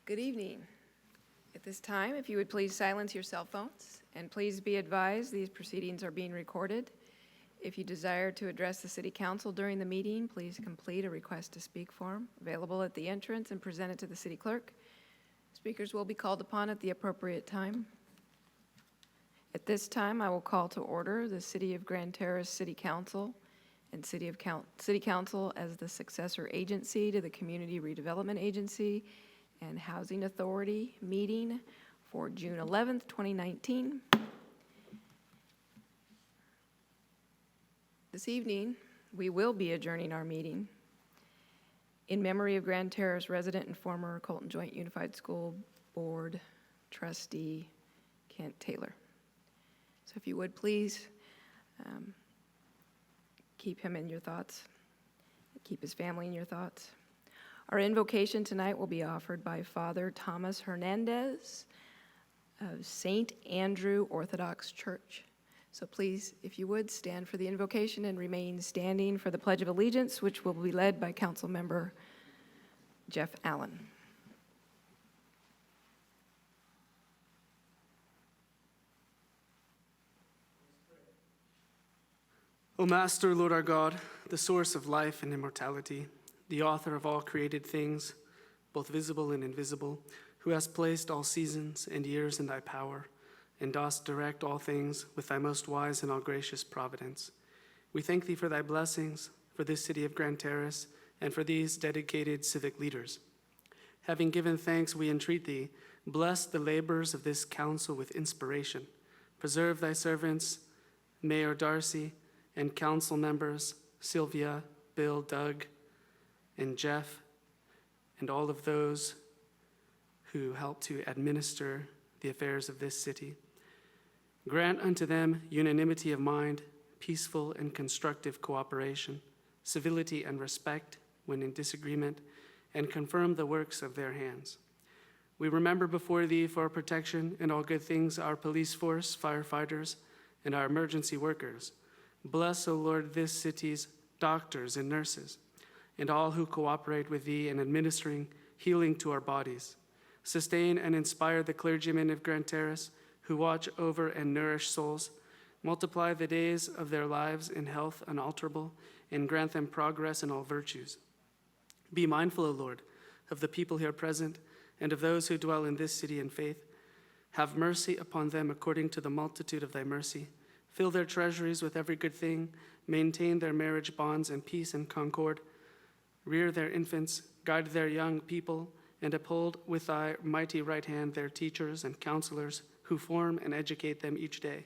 Good evening. At this time, if you would please silence your cell phones, and please be advised these proceedings are being recorded. If you desire to address the City Council during the meeting, please complete a request to speak form available at the entrance and present it to the City Clerk. Speakers will be called upon at the appropriate time. At this time, I will call to order the City of Grand Terrace City Council and City Council as the successor agency to the Community Redevelopment Agency and Housing Authority meeting for June 11th, 2019. This evening, we will be adjourning our meeting in memory of Grand Terrace resident and former Colton Joint Unified School Board trustee Kent Taylor. So if you would please keep him in your thoughts, keep his family in your thoughts. Our invocation tonight will be offered by Father Thomas Hernandez of St. Andrew Orthodox Church. So please, if you would, stand for the invocation and remain standing for the Pledge of Allegiance, which will be led by Council Member Jeff Allen. O Master, Lord our God, the source of life and immortality, the author of all created things, both visible and invisible, who hast placed all seasons and years in thy power, and dost direct all things with thy most wise and all gracious providence. We thank thee for thy blessings, for this city of Grand Terrace, and for these dedicated civic leaders. Having given thanks, we entreat thee, bless the labors of this council with inspiration. Preserve thy servants, Mayor Darcy, and council members, Sylvia, Bill, Doug, and Jeff, and all of those who help to administer the affairs of this city. Grant unto them unanimity of mind, peaceful and constructive cooperation, civility and respect when in disagreement, and confirm the works of their hands. We remember before thee for protection and all good things our police force, firefighters, and our emergency workers. Bless, O Lord, this city's doctors and nurses, and all who cooperate with thee in administering healing to our bodies. Sustain and inspire the clergymen of Grand Terrace who watch over and nourish souls. Multiply the days of their lives in health unalterable, and grant them progress in all virtues. Be mindful, O Lord, of the people here present and of those who dwell in this city in faith. Have mercy upon them according to the multitude of thy mercy. Fill their treasuries with every good thing. Maintain their marriage bonds in peace and concord. Rear their infants, guide their young people, and uphold with thy mighty right hand their teachers and counselors who form and educate them each day.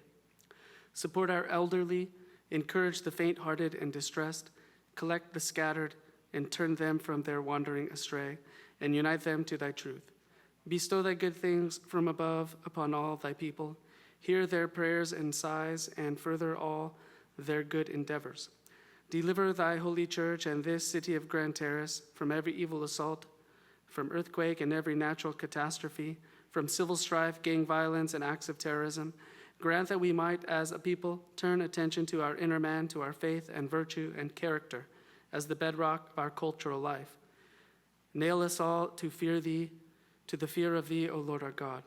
Support our elderly, encourage the faint-hearted and distressed, collect the scattered, and turn them from their wandering astray, and unite them to thy truth. Bestow thy good things from above upon all thy people. Hear their prayers and sighs, and further all their good endeavors. Deliver thy holy church and this city of Grand Terrace from every evil assault, from earthquake and every natural catastrophe, from civil strife, gang violence, and acts of terrorism. Grant that we might, as a people, turn attention to our inner man, to our faith and virtue and character as the bedrock of our cultural life. Nail us all to fear thee, to the fear of thee, O Lord our God.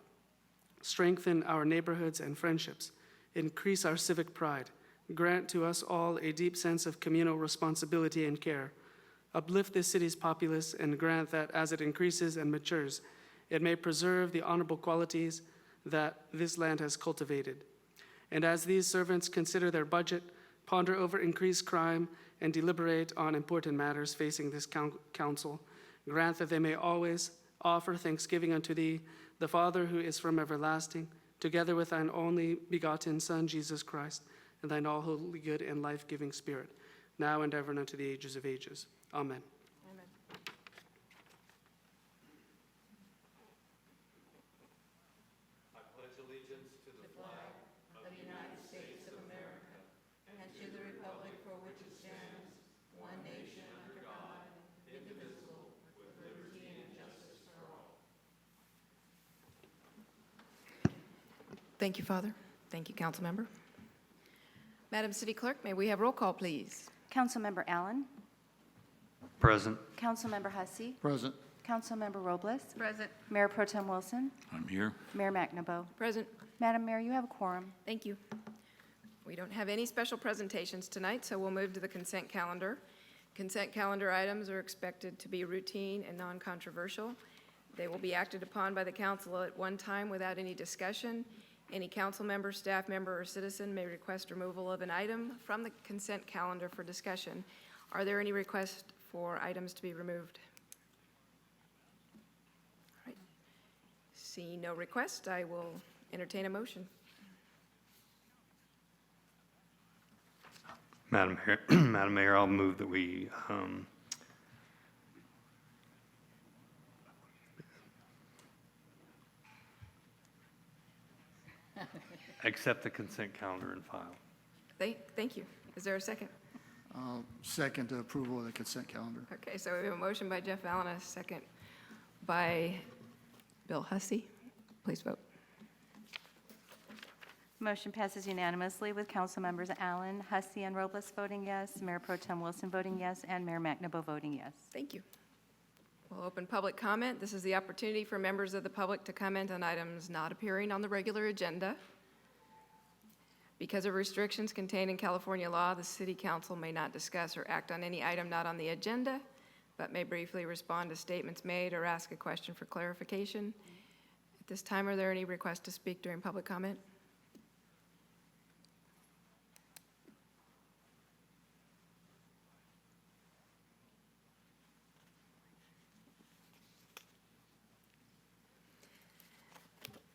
Strengthen our neighborhoods and friendships. Increase our civic pride. Grant to us all a deep sense of communal responsibility and care. Uplift this city's populace and grant that as it increases and matures, it may preserve the honorable qualities that this land has cultivated. And as these servants consider their budget, ponder over increased crime, and deliberate on important matters facing this council, grant that they may always offer thanksgiving unto thee, the Father who is from everlasting, together with thine only begotten Son, Jesus Christ, and thine all holy, good, and life-giving Spirit, now and ever and unto the ages of ages. Amen. Amen. I pledge allegiance to the flag of the United States of America and to the republic for which it stands, one nation under God, indivisible, with liberty and justice for all. Thank you, Father. Thank you, Council Member. Madam City Clerk, may we have roll call, please? Councilmember Allen. Present. Councilmember Hussey. Present. Councilmember Robles. Present. Mayor Pro Tem Wilson. I'm here. Mayor McNabo. Present. Madam Mayor, you have a quorum. Thank you. We don't have any special presentations tonight, so we'll move to the consent calendar. Consent calendar items are expected to be routine and non-controversial. They will be acted upon by the council at one time without any discussion. Any council member, staff member, or citizen may request removal of an item from the consent calendar for discussion. Are there any requests for items to be removed? All right. Seeing no request, I will entertain a motion. Madam Mayor, Madam Mayor, I'll move that we accept the consent calendar and file. Thank you. Is there a second? I'll second the approval of the consent calendar. Okay, so we have a motion by Jeff Allen, a second by Bill Hussey. Please vote. Motion passes unanimously with Councilmembers Allen, Hussey, and Robles voting yes, Mayor Pro Tem Wilson voting yes, and Mayor McNabo voting yes. Thank you. We'll open public comment. This is the opportunity for members of the public to comment on items not appearing on the regular agenda. Because of restrictions contained in California law, the City Council may not discuss or act on any item not on the agenda, but may briefly respond to statements made or ask a question for clarification. At this time, are there any requests to speak during public comment?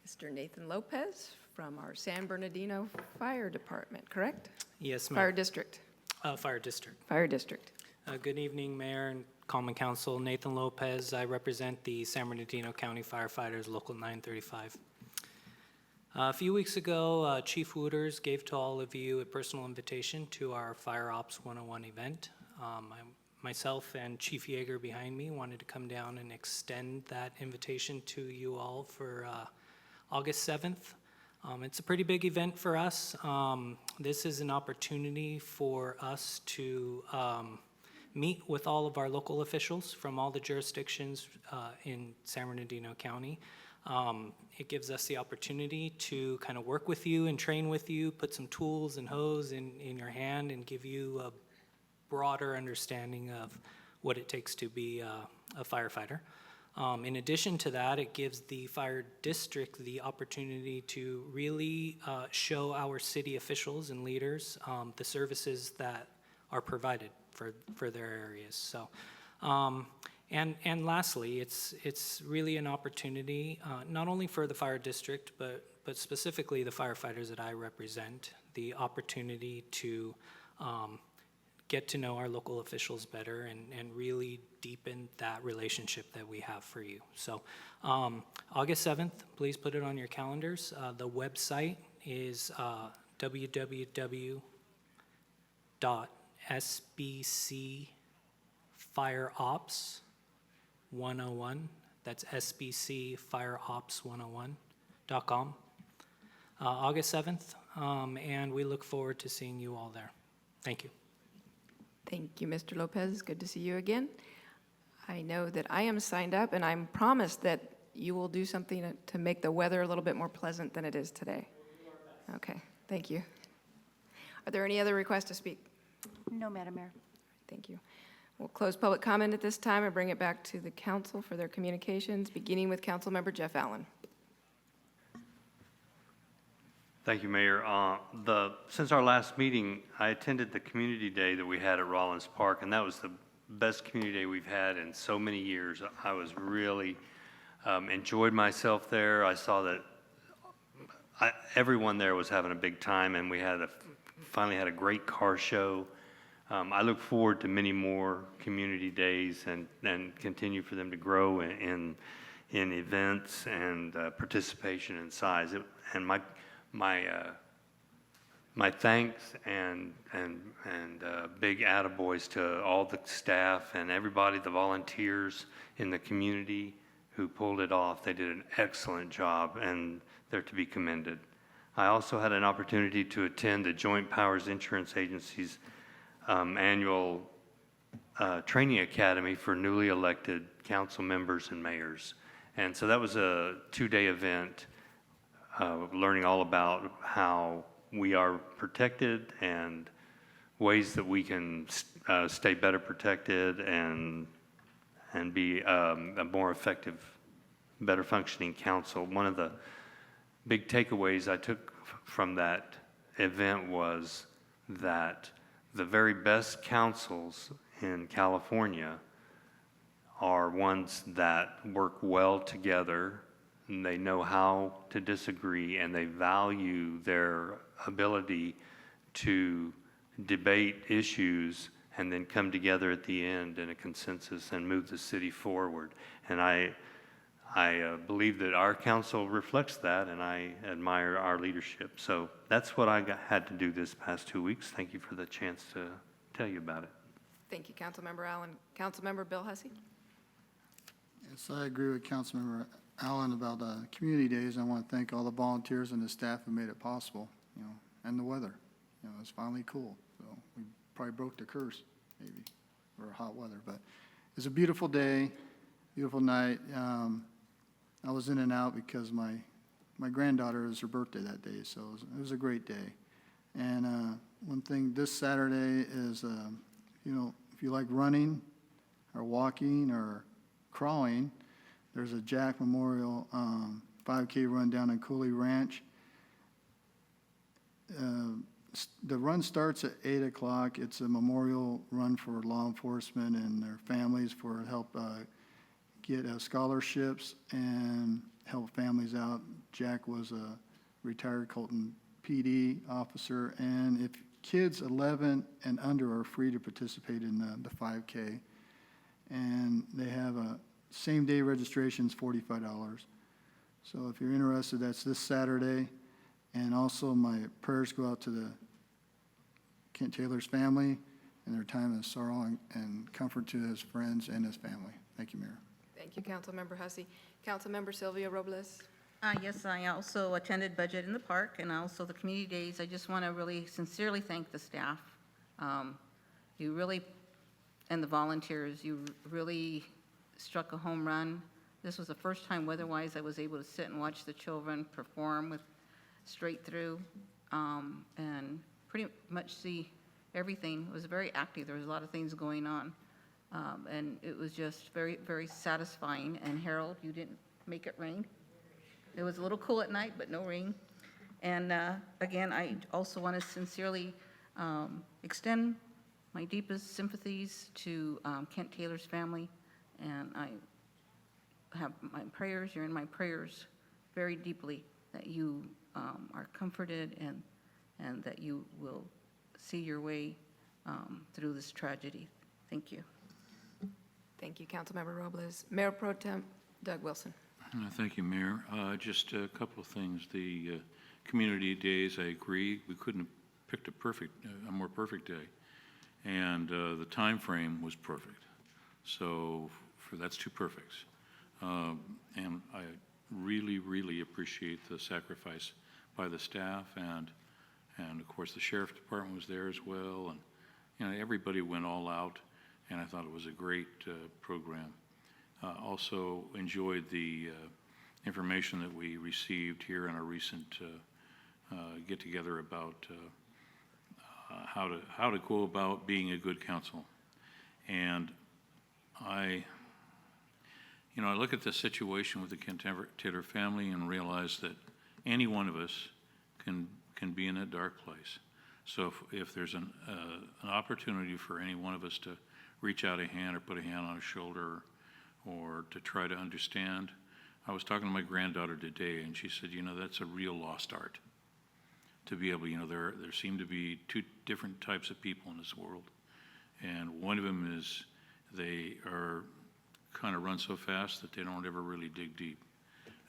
Mr. Nathan Lopez from our San Bernardino Fire Department, correct? Yes, Fire ma'am. District. Fire District. Fire District. Good evening, Mayor and Common Council. Nathan Lopez. I represent the San Bernardino County Firefighters, Local 935. A few weeks ago, Chief Wooters gave to all of you a personal invitation to our Fire Ops 101 event. Myself and Chief Yeager behind me wanted to come down and extend that invitation to you all for August 7th. It's a pretty big event for us. This is an opportunity for us to meet with all of our local officials from all the jurisdictions in San Bernardino County. It gives us the opportunity to kind of work with you and train with you, put some tools and hose in your hand and give you a broader understanding of what it takes to be a firefighter. In addition to that, it gives the fire district the opportunity to really show our city officials and leaders the services that are provided for their areas. So, and lastly, it's really an opportunity not only for the fire district, but specifically the firefighters that I represent, the opportunity to get to know our local officials better and really deepen that relationship that we have for you. So August 7th, please put it on your calendars. The website is www.sbcfireops101. That's sbcfireops101.com. August 7th, and we look forward to seeing you all there. Thank you. Thank you, Mr. Lopez. Good to see you again. I know that I am signed up, and I'm promised that you will do something to make the weather a little bit more pleasant than it is today. Okay, thank you. Are there any other requests to speak? No, Madam Mayor. Thank you. We'll close public comment at this time and bring it back to the council for their communications, beginning with Councilmember Jeff Allen. Thank you, Mayor. Since our last meeting, I attended the community day that we had at Rollins Park, and that was the best community day we've had in so many years. I was really enjoyed myself there. I saw that everyone there was having a big time, and we finally had a great car show. I look forward to many more community days and continue for them to grow in events and participation and size. And my thanks and big attaboys to all the staff and everybody, the volunteers in the community who pulled it off. They did an excellent job, and they're to be commended. I also had an opportunity to attend the Joint Powers Insurance Agency's annual training academy for newly elected council members and mayors. And so that was a 2-day event, learning all about how we are protected and ways that we can stay better protected and be a more effective, better functioning council. One of the big takeaways I took from that event was that the very best councils in California are ones that work well together, and they know how to disagree, and they value their ability to debate issues and then come together at the end in a consensus and move the city forward. And I believe that our council reflects that, and I admire our leadership. So that's what I had to do this past 2 weeks. Thank you for the chance to tell you about it. Thank you, Councilmember Allen. Councilmember Bill Hussey? Yes, I agree with Councilmember Allen about community days. I want to thank all the volunteers and the staff who made it possible, and the weather. It's finally cool. So we probably broke the curse, maybe, or hot weather. But it's a beautiful day, beautiful night. I was in and out because my granddaughter, it was her birthday that day, so it was a great day. And one thing this Saturday is, if you like running or walking or crawling, there's a Jack Memorial 5K run down in Cooley Ranch. The run starts at 8 o'clock. It's a memorial run for law enforcement and their families for help get scholarships and help families out. Jack was a retired Colton PD officer, and if kids 11 and under are free to participate in the 5K. And they have a same-day registration's $45. So if you're interested, that's this Saturday. And also my prayers go out to the Kent Taylor's family and their time of sorrow and comfort to his friends and his family. Thank you, Mayor. Thank you, Councilmember Hussey. Councilmember Sylvia Robles? Yes, I also attended Budget in the Park and also the community days. I just want to really sincerely thank the staff. You really, and the volunteers, you really struck a home run. This was the first time weather-wise I was able to sit and watch the children perform with straight through and pretty much see everything. It was very active. There was a lot of things going on. And it was just very, very satisfying. And Harold, you didn't make it rain. It was a little cool at night, but no rain. And again, I also want to sincerely extend my deepest sympathies to Kent Taylor's family. And I have my prayers, you're in my prayers very deeply, that you are comforted and that you will see your way through this tragedy. Thank you. Thank you, Councilmember Robles. Mayor Pro Tem Doug Wilson. Thank you, Mayor. Just a couple of things. The community days, I agree. We couldn't have picked a more perfect day. And the time frame was perfect. So that's two perfects. And I really, really appreciate the sacrifice by the staff, and of course the sheriff department was there as well, and everybody went all out, and I thought it was a great program. Also enjoyed the information that we received here in our recent get together about how to go about being a good council. And I look at the situation with the Kent Taylor family and realize that any one of us can be in a dark place. So if there's an opportunity for any one of us to reach out a hand or put a hand on a shoulder or to try to understand. I was talking to my granddaughter today, and she said, that's a real lost art. To be able, there seem to be two different types of people in this world. And one of them is they are kind of run so fast that they don't ever really dig deep.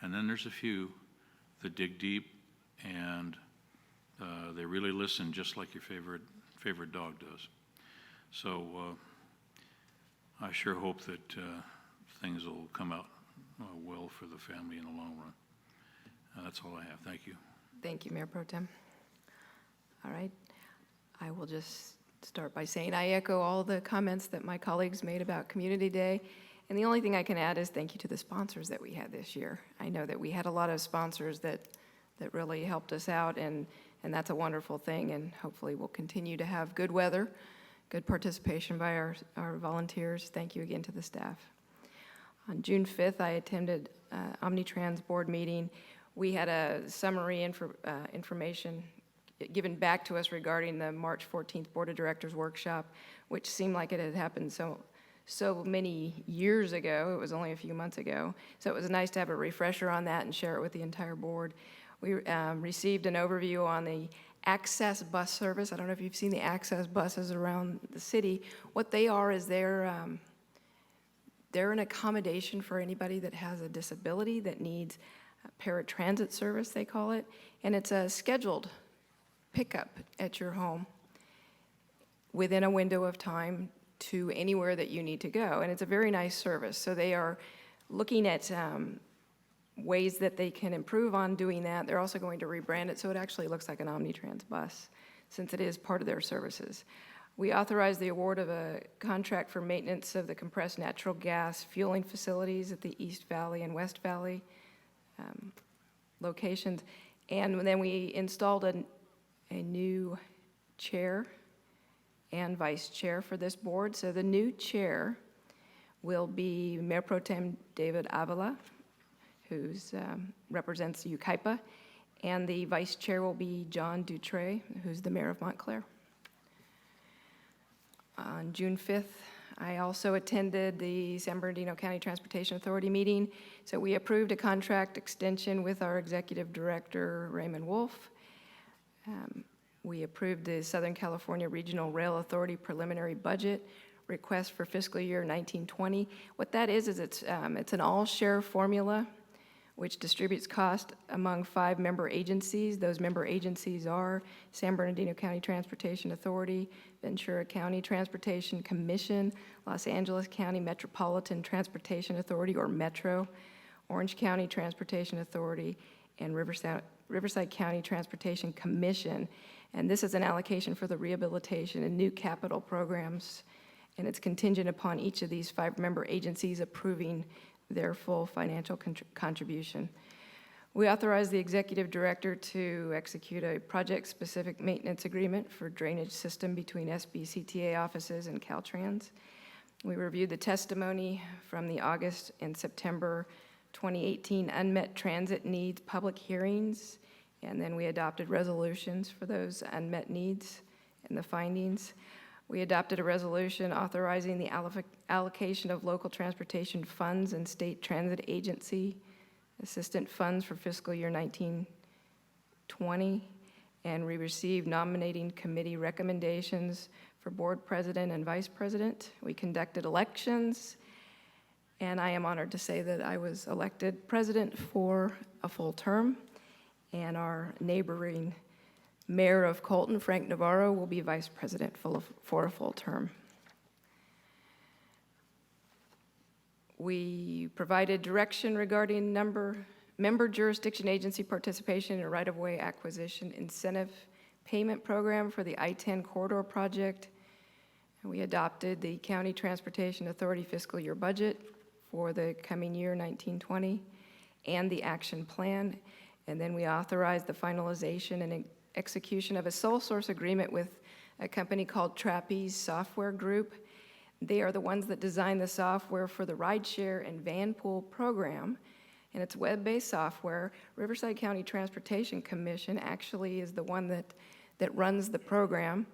And then there's a few that dig deep and they really listen, just like your favorite dog does. So I sure hope that things will come out well for the family in the long run. That's all I have. Thank you. Thank you, Mayor Pro Tem. All right. I will just start by saying I echo all the comments that my colleagues made about Community Day. And the only thing I can add is thank you to the sponsors that we had this year. I know that we had a lot of sponsors that really helped us out, and that's a wonderful thing, and hopefully we'll continue to have good weather, good participation by our volunteers. Thank you again to the staff. On June 5th, I attended Omnitrans board meeting. We had a summary information given back to us regarding the March 14th Board of Directors workshop, which seemed like it had happened so many years ago. It was only a few months ago. So it was nice to have a refresher on that and share it with the entire board. We received an overview on the Access bus service. I don't know if you've seen the Access buses around the city. What they are is they're an accommodation for anybody that has a disability that needs a paratransit service, they call it. And it's a scheduled pickup at your home within a window of time to anywhere that you need to go. And it's a very nice service. So they are looking at ways that they can improve on doing that. They're also going to rebrand it so it actually looks like an Omnitrans bus, since it is part of their services. We authorized the award of a contract for maintenance of the compressed natural gas fueling facilities at the East Valley and West Valley locations. And then we installed a new chair and vice chair for this board. So the new chair will be Mayor Pro Tem David Avila, who represents UKIPA, and the vice chair will be John Dutre, who's the mayor of Montclair. On June 5th, I also attended the San Bernardino County Transportation Authority meeting. So we approved a contract extension with our executive director, Raymond Wolf. We approved the Southern California Regional Rail Authority preliminary budget request for fiscal year 1920. What that is it's an all-share formula which distributes cost among 5 member agencies. Those member agencies are San Bernardino County Transportation Authority, Ventura County Transportation Commission, Los Angeles County Metropolitan Transportation Authority, or Metro, Orange County Transportation Authority, and Riverside County Transportation Commission. And this is an allocation for the rehabilitation and new capital programs, and it's contingent upon each of these 5 member agencies approving their full financial contribution. We authorized the executive director to execute a project-specific maintenance agreement for drainage system between SBCTA offices and Caltrans. We reviewed the testimony from the August and September 2018 unmet transit needs public hearings, and then we adopted resolutions for those unmet needs and the findings. We adopted a resolution authorizing the allocation of local transportation funds and state transit agency assistant funds for fiscal year 1920, and we received nominating committee recommendations for board president and vice president. We conducted elections, and I am honored to say that I was elected president for a full term, and our neighboring Mayor of Colton, Frank Navarro, will be vice president for a full term. We provided direction regarding member jurisdiction agency participation in a right-of-way acquisition incentive payment program for the I-10 corridor project. And we adopted the County Transportation Authority fiscal year budget for the coming year, 1920, and the action plan. And then we authorized the finalization and execution of a sole source agreement with a company called Trapeze Software Group. They are the ones that design the software for the rideshare and van pool program, and it's web-based software. Riverside County Transportation Commission actually is the one that runs the program,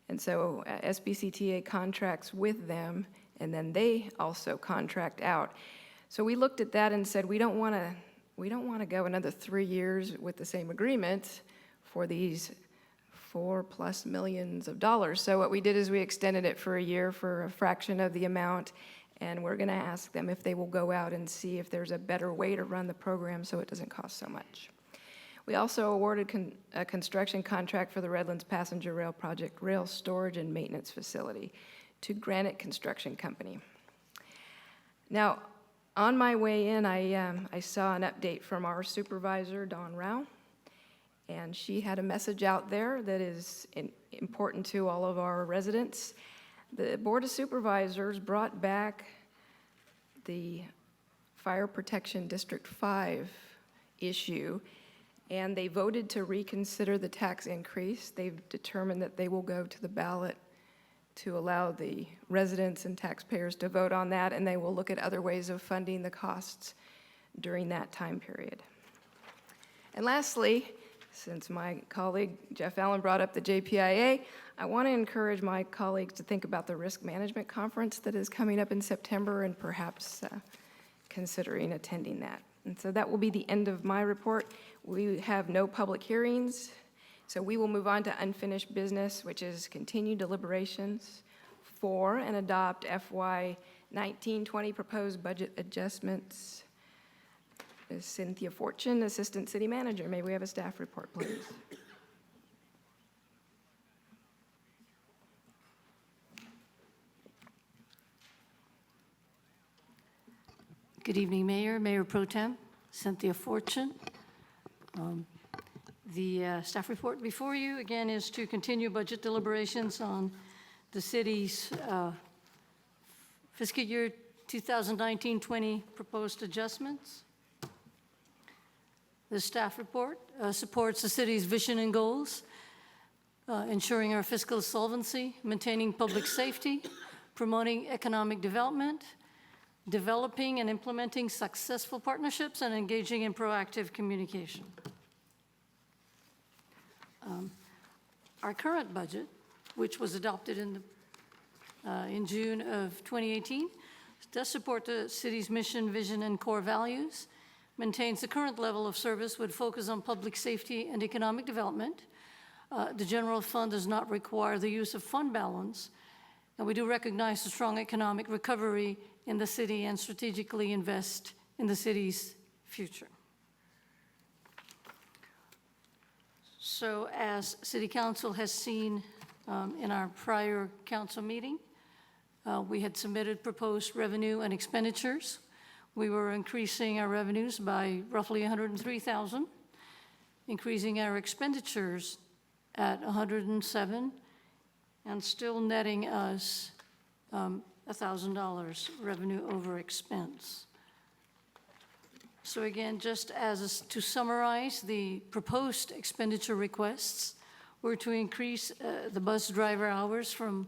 and so SBCTA contracts with them, and then they also contract out. So we looked at that and said, we don't want to go another 3 years with the same agreement for these $4+ million. So what we did is we extended it for a year for a fraction of the amount, and we're going to ask them if they will go out and see if there's a better way to run the program so it doesn't cost so much. We also awarded a construction contract for the Redlands Passenger Rail Project rail storage and maintenance facility to Granite Construction Company. Now, on my way in, I saw an update from our supervisor, Don Rao, And she had a message out there that is important to all of our residents. The Board of Supervisors brought back the Fire Protection District 5 issue, and they voted to reconsider the tax increase. They've determined that they will go to the ballot to allow the residents and taxpayers to vote on that, and they will look at other ways of funding the costs during that time period. And lastly, since my colleague Jeff Allen brought up the JPIA, I want to encourage my colleagues to think about the Risk Management Conference that is coming up in September and perhaps considering attending that. And so that will be the end of my report. We have no public hearings, so we will move on to unfinished business, which is continued deliberations for and adopt FY 19-20 proposed budget adjustments. Ms. Cynthia Fortune, Assistant City Manager. May we have a staff report, please? Good evening, Mayor, Mayor Pro Tem, Cynthia Fortune. The staff report before you, again, is to continue budget deliberations on the city's fiscal year 2019-20 proposed adjustments. The staff report supports the city's vision and goals, ensuring our fiscal solvency, maintaining public safety, promoting economic development, developing and implementing successful partnerships, and engaging in proactive communication. Our current budget, which was adopted in June of 2018, does support the city's mission, vision, and core values, maintains the current level of service with focus on public safety and economic development. The general fund does not require the use of fund balance, and we do recognize the strong economic recovery in the city and strategically invest in the city's future. So as City Council has seen in our prior council meeting, we had submitted proposed revenue and expenditures. We were increasing our revenues by roughly $103,000, increasing our expenditures at $107,000, and still netting us $1,000 revenue over expense. So again, just to summarize, the proposed expenditure requests were to increase the bus driver hours from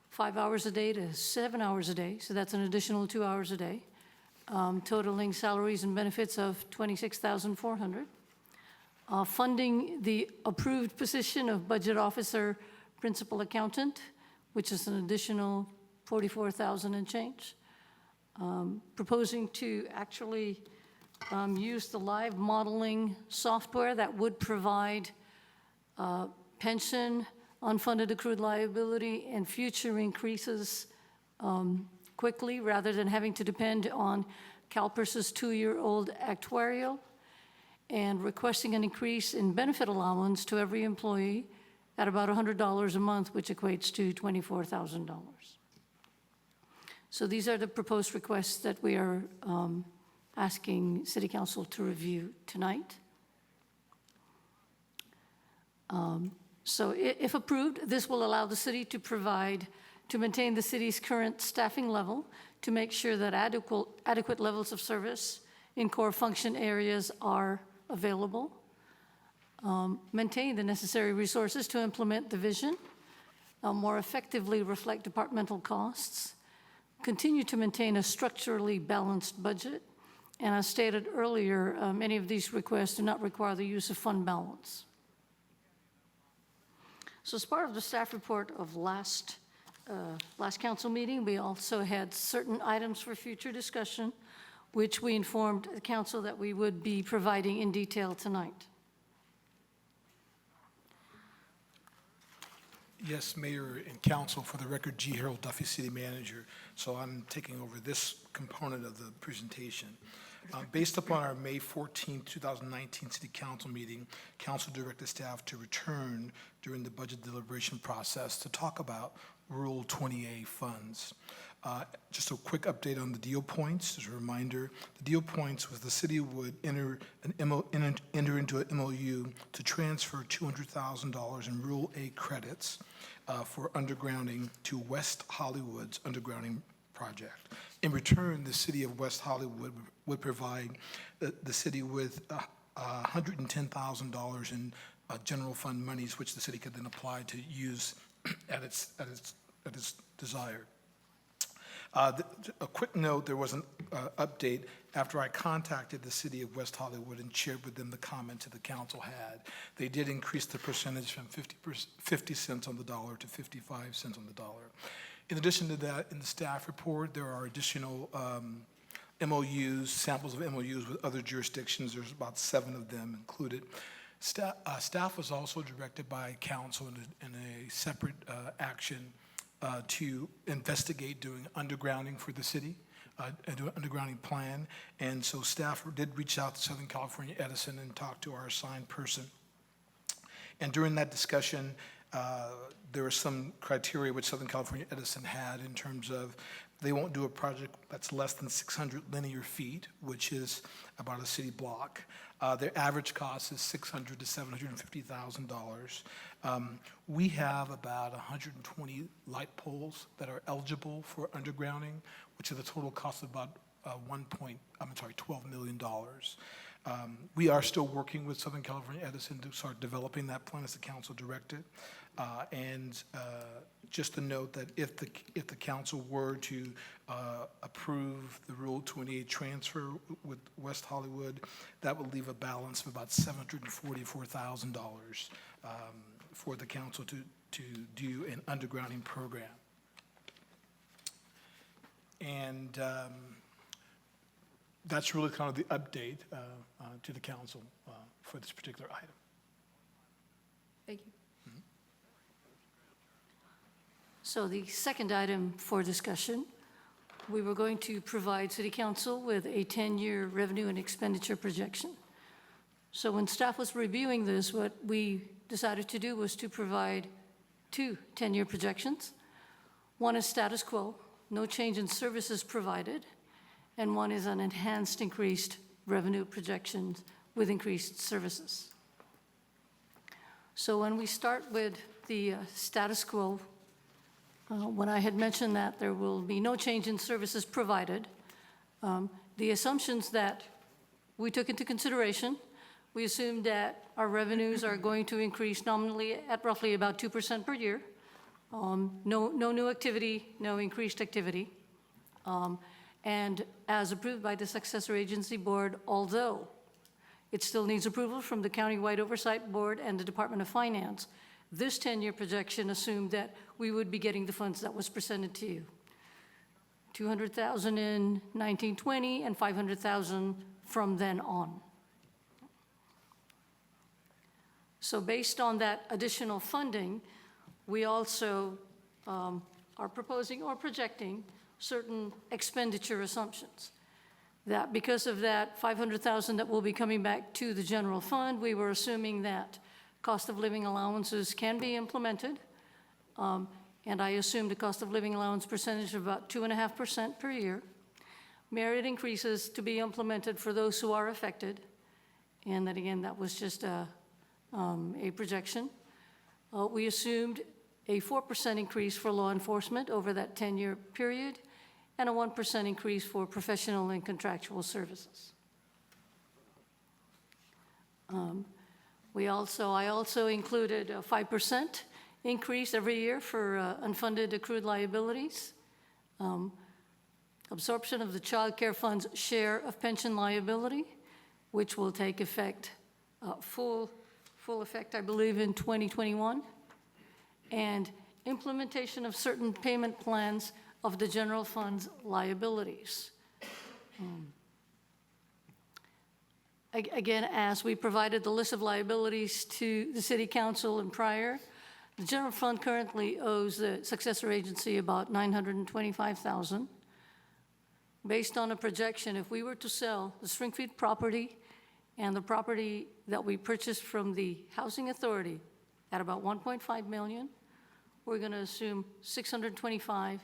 5 hours a day to 7 hours a day, so that's an additional 2 hours a day, totaling salaries and benefits of $26,400. Funding the approved position of budget officer principal accountant, which is an additional $44,000 and change. Proposing to actually use the live modeling software that would provide pension, unfunded accrued liability, and future increases quickly, rather than having to depend on CalPERS's 2-year-old actuarial, and requesting an increase in benefit allowance to every employee at about $100 a month, which equates to $24,000. So these are the proposed requests that we are asking City Council to review tonight. So if approved, this will allow the city to maintain the city's current staffing level, to make sure that adequate levels of service in core function areas are available, maintain the necessary resources to implement the vision, more effectively reflect departmental costs, continue to maintain a structurally balanced budget, and as stated earlier, many of these requests do not require the use of fund balance. So as part of the staff report of last council meeting, we also had certain items for future discussion, which we informed the council that we would be providing in detail tonight. Yes, Mayor and Council, for the record, G. Harold Duffy, City Manager. So I'm taking over this component of the presentation. Based upon our May 14, 2019 City Council meeting, Council directed staff to return during the budget deliberation process to talk about Rule 20A funds. Just a quick update on the deal points. As a reminder, the deal points was the city would enter into an MOU to transfer $200,000 in Rural A credits for undergrounding to West Hollywood's undergrounding project. In return, the city of West Hollywood would provide the city with $110,000 in general fund monies, which the city could then apply to use at its desire. A quick note, there was an update after I contacted the city of West Hollywood and shared with them the comments that the council had. They did increase the percentage from 50 cents on the dollar to 55 cents on the dollar. In addition to that, in the staff report, there are additional MOUs, samples of MOUs with other jurisdictions. There's about 7 of them included. Staff was also directed by council in a separate action to investigate doing undergrounding for the city, do an undergrounding plan. And so staff did reach out to Southern California Edison and talk to our assigned person. And during that discussion, there were some criteria which Southern California Edison had in terms of they won't do a project that's less than 600 linear feet, which is about a city block. Their average cost is $600,000 to $750,000. We have about 120 light poles that are eligible for undergrounding, which is a total cost of about $12 million. We are still working with Southern California Edison to start developing that plan as the council directed. Just to note that if the council were to approve the Rule 28 transfer with West Hollywood, that would leave a balance of about $744,000 for the council to do an undergrounding program. And that's really kind of the update to the council for this particular item. Thank you. So the second item for discussion, we were going to provide City Council with a 10-year revenue and expenditure projection. So when staff was reviewing this, what we decided to do was to provide 2 10-year projections. One is status quo, no change in services provided, and one is an enhanced increased revenue projection with increased services. So when we start with the status quo, when I had mentioned that there will be no change in services provided, the assumptions that we took into consideration, we assumed that our revenues are going to increase nominally at roughly about 2% per year. No new activity, no increased activity. And as approved by the Successor Agency Board, although it still needs approval from the Countywide Oversight Board and the Department of Finance, this 10-year projection assumed that we would be getting the funds that was presented to you. $200,000 in 1920 and $500,000 from then on. So based on that additional funding, we also are proposing or projecting certain expenditure assumptions. That because of that $500,000 that will be coming back to the general fund, we were assuming that cost of living allowances can be implemented. And I assumed a cost of living allowance percentage of about 2.5% per year. Merit increases to be implemented for those who are affected. And that again, that was just a projection. We assumed a 4% increase for law enforcement over that 10-year period and a 1% increase for professional and contractual services. I also included a 5% increase every year for unfunded accrued liabilities, absorption of the Child Care Fund's share of pension liability, which will take effect, full effect, I believe, in 2021, and implementation of certain payment plans of the general fund's liabilities. Again, as we provided the list of liabilities to the City Council and prior, the general fund currently owes the successor agency about $925,000. Based on a projection, if we were to sell the Springfield property and the property that we purchased from the Housing Authority at about $1.5 million, we're going to assume $625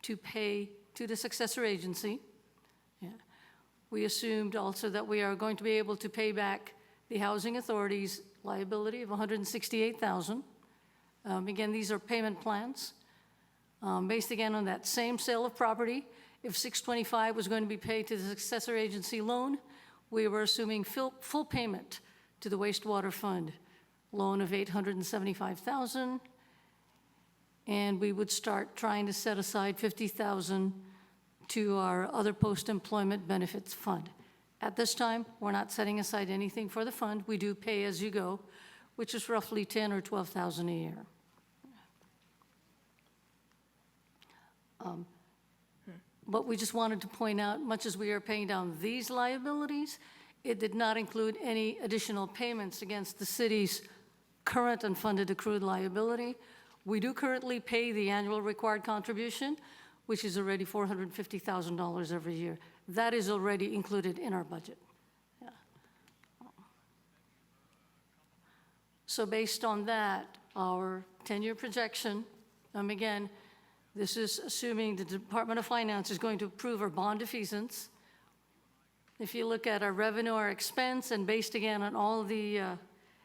to pay to the successor agency. Yeah. We assumed also that we are going to be able to pay back the Housing Authority's liability of $168,000. Again, these are payment plans, based again on that same sale of property. If 625 was going to be paid to the successor agency loan, we were assuming full payment to the wastewater fund loan of $875,000, and we would start trying to set aside $50,000 to our other post-employment benefits fund. At this time, we're not setting aside anything for the fund. We do pay as you go, which is roughly $10,000 or $12,000 a year. But we just wanted to point out, much as we are paying down these liabilities, it did not include any additional payments against the city's current unfunded accrued liability. We do currently pay the annual required contribution, which is already $450,000 every year. That is already included in our budget. Yeah. So based on that, our 10-year projection, again, this is assuming the Department of Finance is going to approve our bond defeasance. If you look at our revenue, our expense, and based again on all the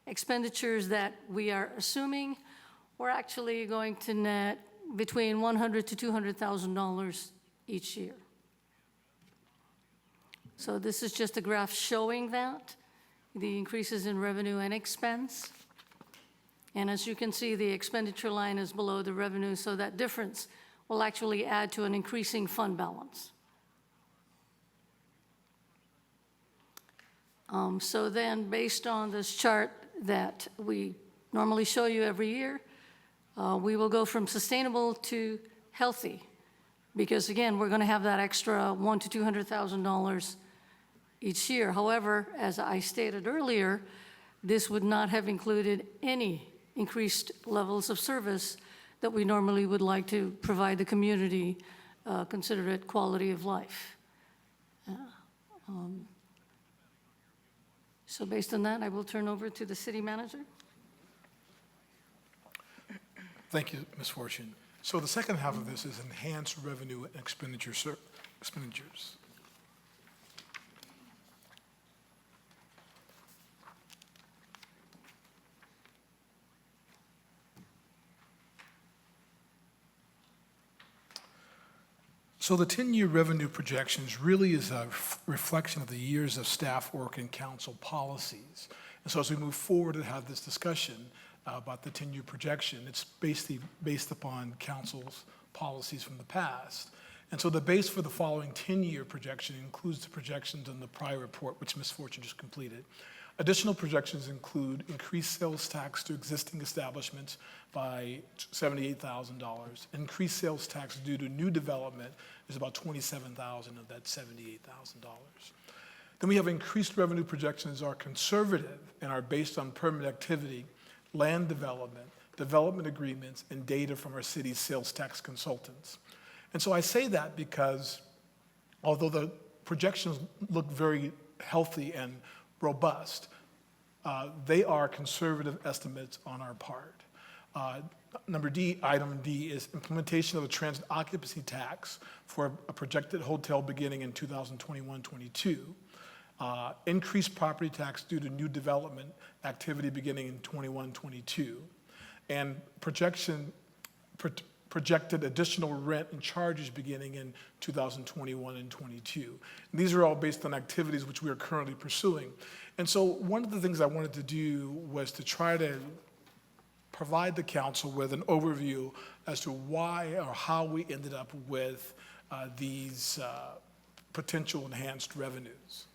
expenditures that we are assuming, we're actually going to net between $100,000 to $200,000 each year. So this is just a graph showing that, the increases in revenue and expense. And as you can see, the expenditure line is below the revenue, so that difference will actually add to an increasing fund balance. So then, based on this chart that we normally show you every year, we will go from sustainable to healthy, because again, we're going to have that extra $100,000 to $200,000 each year. However, as I stated earlier, this would not have included any increased levels of service that we normally would like to provide the community, consider it quality of life. So based on that, I will turn over to the city manager. Thank you, Ms. Fortune. So the second half of this is enhanced revenue and expenditures. So the 10-year revenue projections really is a reflection of the years of staff work and council policies. And so as we move forward to have this discussion about the 10-year projection, it's based upon council's policies from the past. And so the base for the following 10-year projection includes the projections in the prior report, which Ms. Fortune just completed. Additional projections include increased sales tax to existing establishments by $78,000. Increased sales tax due to new development is about $27,000 of that $78,000. Then we have increased revenue projections are conservative and are based on permit activity, land development, development agreements, and data from our city's sales tax consultants. And so I say that because although the projections look very healthy and robust, they are conservative estimates on our part. Item D is implementation of a transit occupancy tax for a projected hotel beginning in 2021-22. Increased property tax due to new development activity beginning in 21-22. And projected additional rent and charges beginning in 2021 and 22. And these are all based on activities which we are currently pursuing. And so one of the things I wanted to do was to try to provide the council with an overview as to why or how we ended up with these potential enhanced revenues.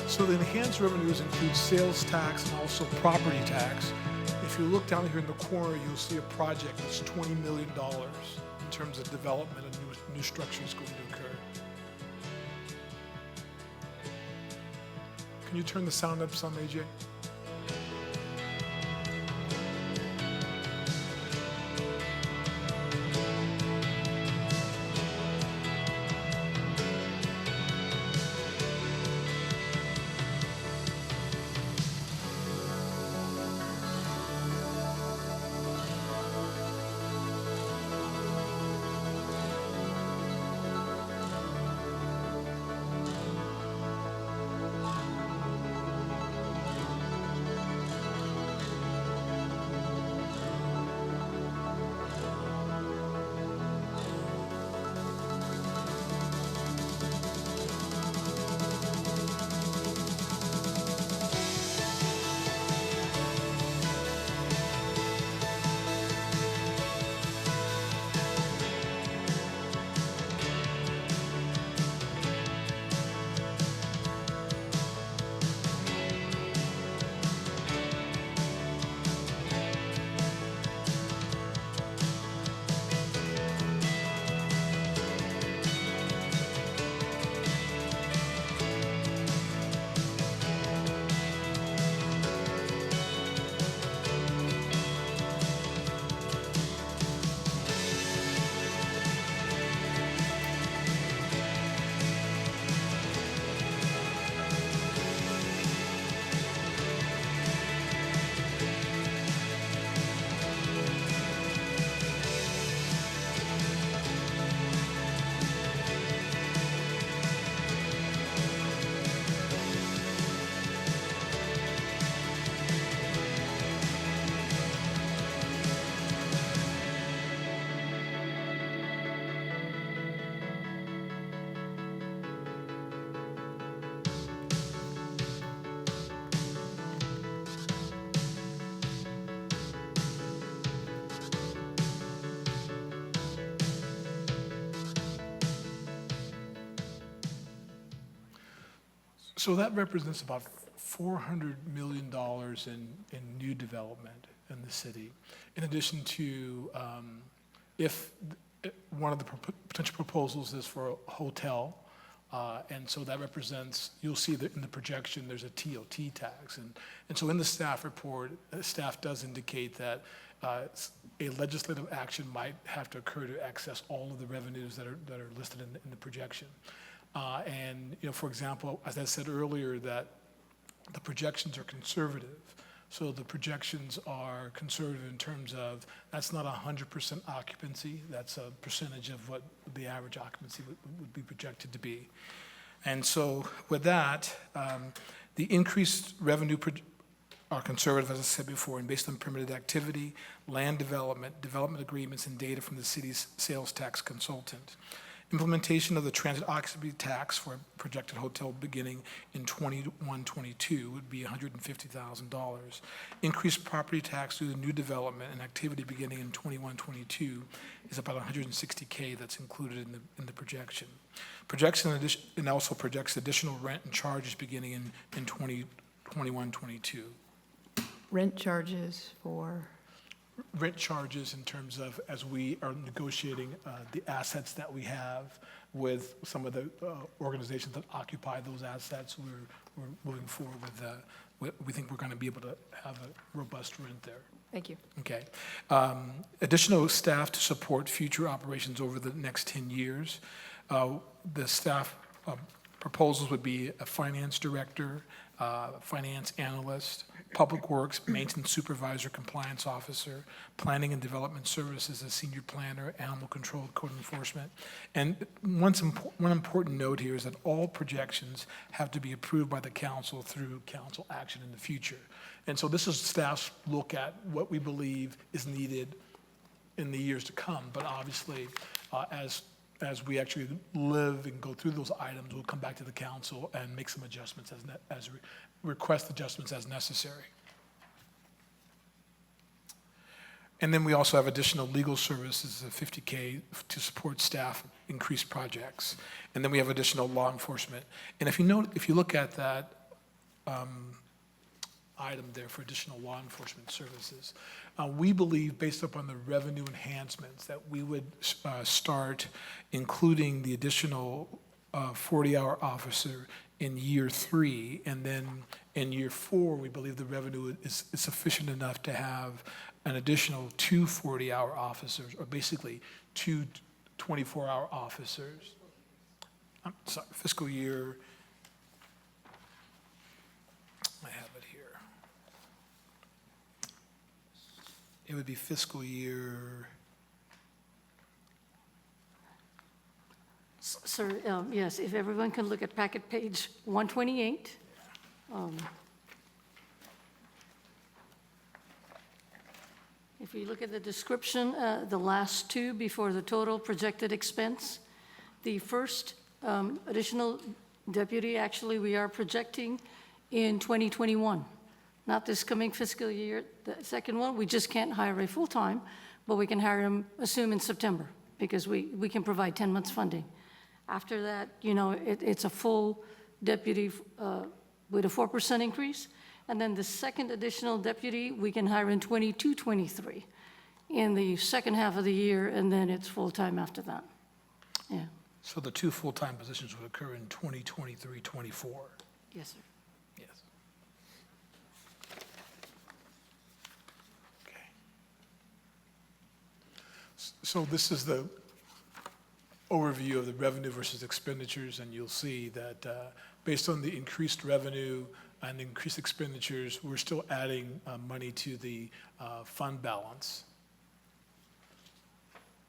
So the enhanced revenues include sales tax and also property tax. If if you look down here in the corner, you'll see a project that's $20 million in terms of development and new structures going to occur. Can you turn the sound up some, AJ? So that represents about $400 million in new development in the city. In addition to, if one of the potential proposals is for a hotel, and so that represents, you'll see that in the projection, there's a TOT tax. And so in the staff report, staff does indicate that a legislative action might have to occur to access all of the revenues that are listed in the projection. And, for example, as I said earlier, that the projections are conservative. So the projections are conservative in terms of, that's not 100% occupancy, that's a percentage of what the average occupancy would be projected to be. And so with that, the increased revenue are conservative, as I said before, and based on permitted activity, land development, development agreements, and data from the city's sales tax consultant. Implementation of the transit occupancy tax for a projected hotel beginning in 21-22 would be $150,000. Increased property tax due to new development and activity beginning in 21-22 is about $160K that's included in the projection. And also projects additional rent and charges beginning in 21-22. Rent charges for? Rent charges in terms of, as we are negotiating the assets that we have with some of the organizations that occupy those assets, we're moving forward with, we think we're going to be able to have a robust rent there. Thank you. Okay. Additional staff to support future operations over the next 10 years. The staff proposals would be a finance director, finance analyst, public works, maintenance supervisor, compliance officer, planning and development services, a senior planner, animal control, code enforcement. And one important note here is that all projections have to be approved by the council through council action in the future. And so this is staff's look at what we believe is needed in the years to come. But obviously, as we actually live and go through those items, we'll come back to the council and make some adjustments request adjustments as necessary. And then we also have additional legal services of $50K to support staff increased projects. And then we have additional law enforcement. And if you look at that item there for additional law enforcement services. We believe, based upon the revenue enhancements, that we would start including the additional 40-hour officer in year 3, and then in year 4, we believe the revenue is sufficient enough to have an additional 2 40-hour officers, or basically 2 24-hour officers. I'm sorry, fiscal year, I have it here. It would be fiscal year, Sir, yes, if everyone can look at packet page 128. If you look at the description, the last two before the total projected expense, the first additional deputy, actually, we are projecting in 2021, not this coming fiscal year. The second one, we just can't hire a full-time, but we can hire him, assume in September, because we can provide 10 months funding. After that, it's a full deputy with a 4% increase. And then the second additional deputy, we can hire in 22, 23 in the second half of the year, and then it's full-time after that. Yeah, so the 2 full-time positions would occur in 2023, 24. yes, sir. Yes. Okay. So this is the overview of the revenue versus expenditures, and you'll see that based on the increased revenue and increased expenditures, we're still adding money to the fund balance.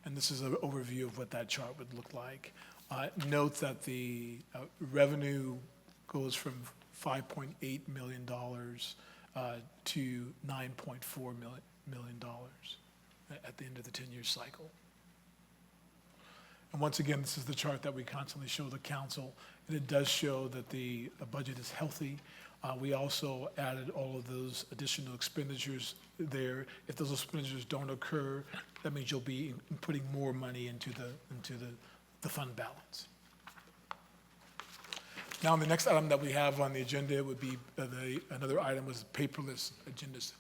And this is an overview of what that chart would look like. Note that the revenue goes from $5.8 million to $9.4 million at the end of the 10-year cycle. And once again, this is the chart that we constantly show the council, and it does show that the budget is healthy. We also added all of those additional expenditures there. If those expenditures don't occur, that means you'll be putting more money into the fund balance. Now, the next item that we have on the agenda would be another item was paperless agendas.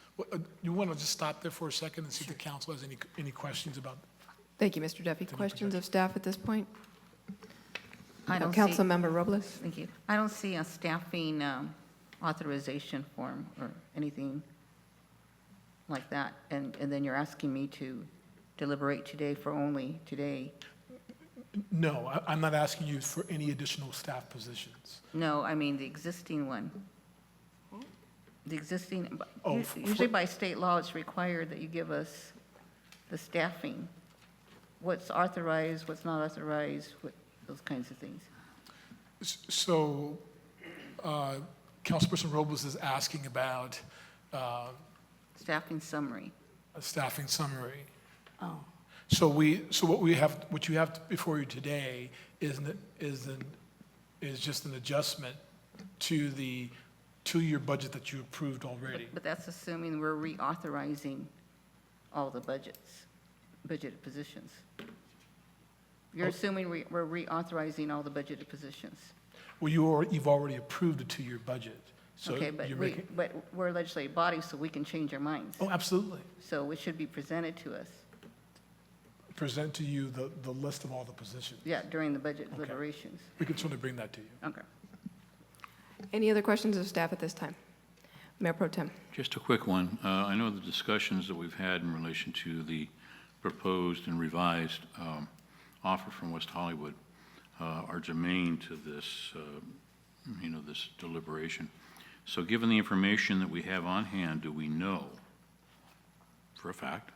You want to just stop there for a second and see if the council has any questions about? Thank you, Mr. Duffy. Questions of staff at this point? I don't see, Councilmember Robles? thank you. I don't see a staffing authorization form or anything like that. And then you're asking me to deliberate today for only today. No, I'm not asking you for any additional staff positions. No, I mean the existing one. The existing, Oh, usually by state law, it's required that you give us the staffing. What's authorized, what's not authorized, those kinds of things. So, Councilperson Robles is asking about Staffing summary. a staffing summary. Oh, So what you have before you today is just an adjustment to the two-year budget that you approved already. But that's assuming we're reauthorizing all the budgeted positions. You're assuming we're reauthorizing all the budgeted positions. Well, you've already approved a two-year budget, so Okay, but you're making. but we're a legislative body, so we can change our minds. Oh, absolutely. So it should be presented to us, Present to you the list of all the positions. yeah, during the budget Okay. deliberations. We can certainly bring that to you. Okay. Any other questions of staff at this time? Mayor Pro Tem. Just a quick one. I know the discussions that we've had in relation to the proposed and revised offer from West Hollywood are germane to this, this deliberation. So given the information that we have on hand, do we know for a fact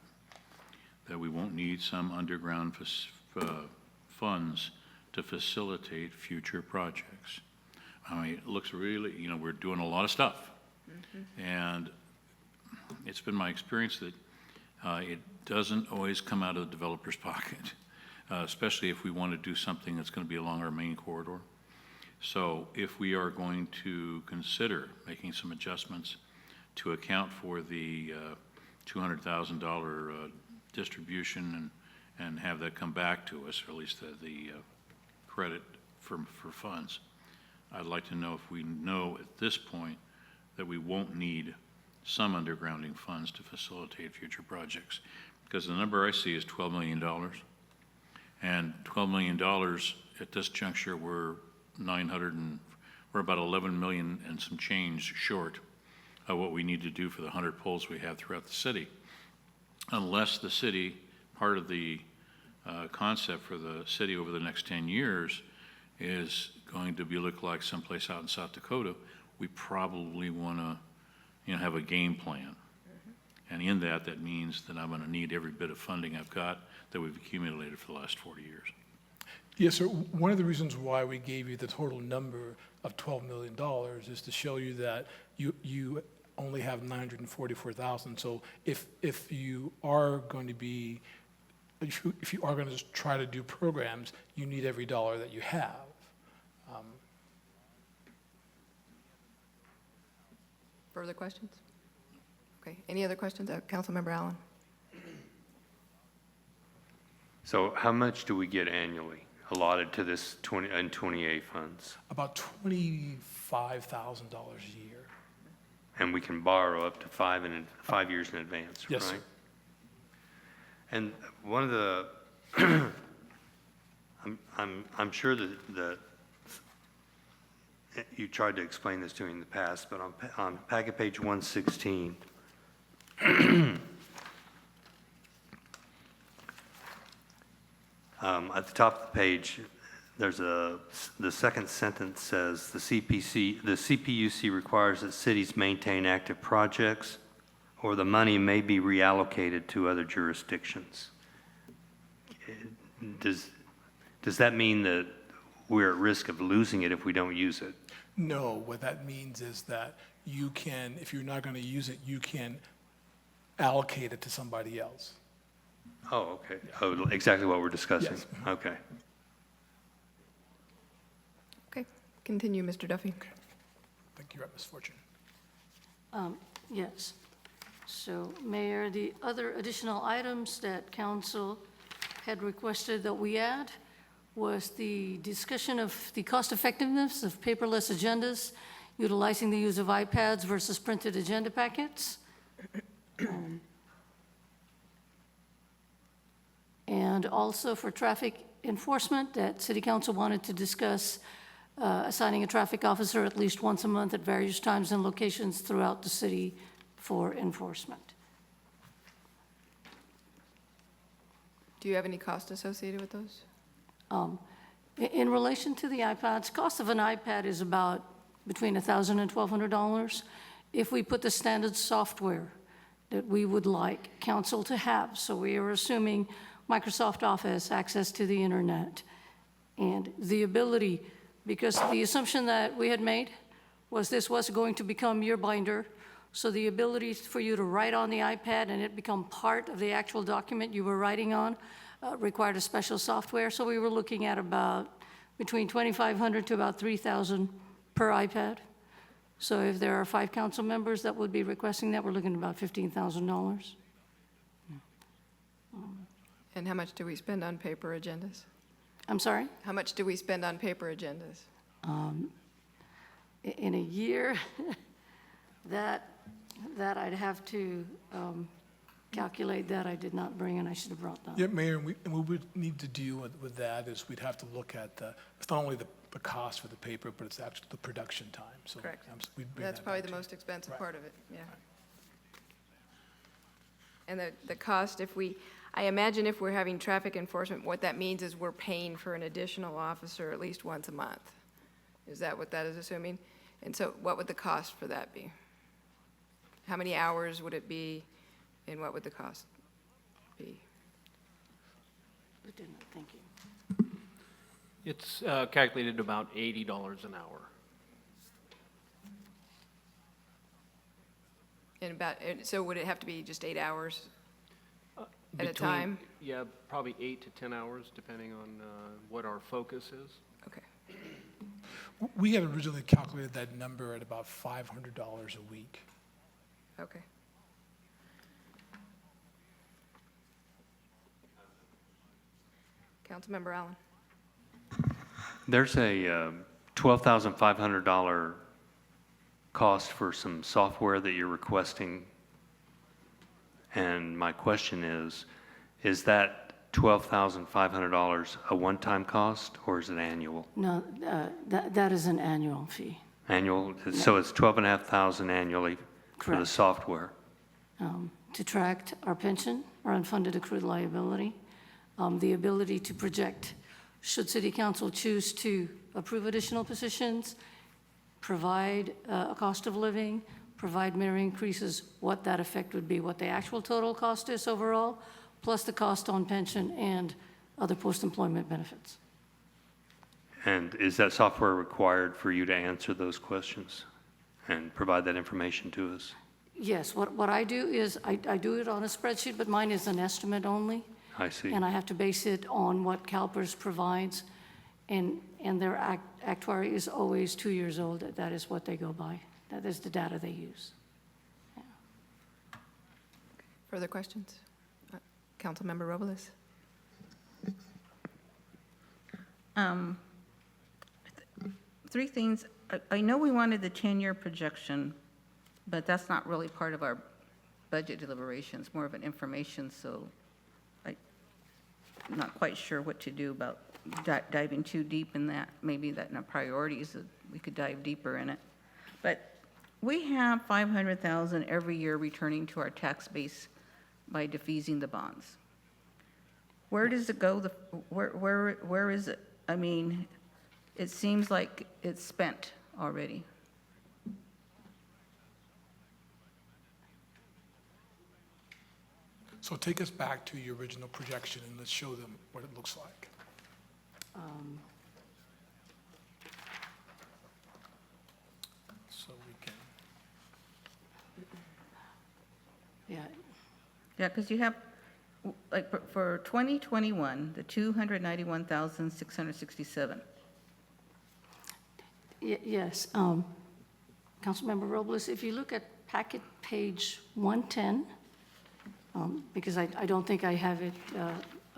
that we won't need some underground funds to facilitate future projects? I mean, it looks really, we're doing a lot of stuff. And it's been my experience that it doesn't always come out of the developer's pocket, especially if we want to do something that's going to be along our main corridor. So if we are going to consider making some adjustments to account for the $200,000 distribution and have that come back to us, or at least the credit for funds, I'd like to know if we know at this point that we won't need some undergrounding funds to facilitate future projects. Because the number I see is $12 million. And $12 million at this juncture, we're about 11 million and some change short of what we need to do for the 100 poles we have throughout the city. Unless the city, part of the concept for the city over the next 10 years is going to look like someplace out in South Dakota, we probably want to, have a game plan. And in that, that means that I'm going to need every bit of funding I've got that we've accumulated for the last 40 years. Yes, sir. One of the reasons why we gave you the total number of $12 million is to show you that you only have 944,000. So if you are going to be, if you are going to try to do programs, you need every dollar that you have. Further questions? Okay, any other questions? Councilmember Allen? So how much do we get annually allotted to this 28 funds? About $25,000 a year. And we can borrow up to 5 years in advance, right? Yes, sir. And one of the, I'm sure that you tried to explain this to me in the past, but on packet page 116, at the top of the page, the second sentence says, the CPUC requires that cities maintain active projects, or the money may be reallocated to other jurisdictions. Does that mean that we're at risk of losing it if we don't use it? No, what that means is that you can, if you're not going to use it, you can allocate it to somebody else. Oh, okay. Oh, exactly what we're discussing. Yes. Okay. Okay, continue, Mr. Duffy. Thank you, Ms. Fortune. Yes. So, Mayor, the other additional items that council had requested that we add was the discussion of the cost effectiveness of paperless agendas, utilizing the use of iPads versus printed agenda packets. And also for traffic enforcement, that City Council wanted to discuss assigning a traffic officer at least once a month at various times and locations throughout the city for enforcement. Do you have any cost associated with those? In relation to the iPads, cost of an iPad is about between $1,000 and $1,200. If we put the standard software that we would like council to have, so we are assuming Microsoft Office, access to the internet, and the ability, because the assumption that we had made was this was going to become your binder, so the ability for you to write on the iPad and it become part of the actual document you were writing on required a special software. So we were looking at about between $2,500 to about $3,000 per iPad. So if there are 5 council members that would be requesting that, we're looking at about $15,000. And how much do we spend on paper agendas? I'm sorry? How much do we spend on paper agendas? In a year, that I'd have to calculate that. I did not bring, and I should have brought that. Yeah, Mayor, and what we would need to deal with that is we'd have to look at it's not only the cost for the paper, but it's actually the production time. So Correct. we'd bring That's that probably back the to you. most expensive Right. part of it, yeah. And the cost, I imagine if we're having traffic enforcement, what that means is we're paying for an additional officer at least once a month. Is that what that is assuming? And so what would the cost for that be? How many hours would it be, and what would the cost be? Thank you. It's calculated about $80 an hour. And so would it have to be just 8 hours at a Between- time? Yeah, probably 8 to 10 hours, depending on what our focus is. Okay. We had originally calculated that number at about $500 a week. Okay. Councilmember Allen. There's a $12,500 cost for some software that you're requesting. And my question is that $12,500 a one-time cost, or is it annual? No, that is an annual fee. Annual, so it's $12,500 annually for the Correct. software. To track our pension, our unfunded accrued liability, the ability to project, should city council choose to approve additional positions, provide a cost of living, provide merit increases, what that effect would be, what the actual total cost is overall, plus the cost on pension and other post-employment benefits. And is that software required for you to answer those questions and provide that information to us? Yes, what I do is, I do it on a spreadsheet, but mine is an estimate only. I see. And I have to base it on what CalPERS provides, and their actuary is always 2 years old. That is what they go by. That is the data they use. Further questions? Councilmember Robles? Three things. I know we wanted the 10-year projection, but that's not really part of our budget deliberations, more of an information, so I'm not quite sure what to do about diving too deep in that. Maybe that in our priorities, we could dive deeper in it. But we have $500,000 every year returning to our tax base by defeasing the bonds. Where does it go? Where is it? I mean, it seems like it's spent already. So take us back to your original projection and let's show them what it looks like. So we can, Yeah, Yeah, because you have, like, for 2021, the 291,667. yes. Councilmember Robles, if you look at packet page 110, because I don't think I have it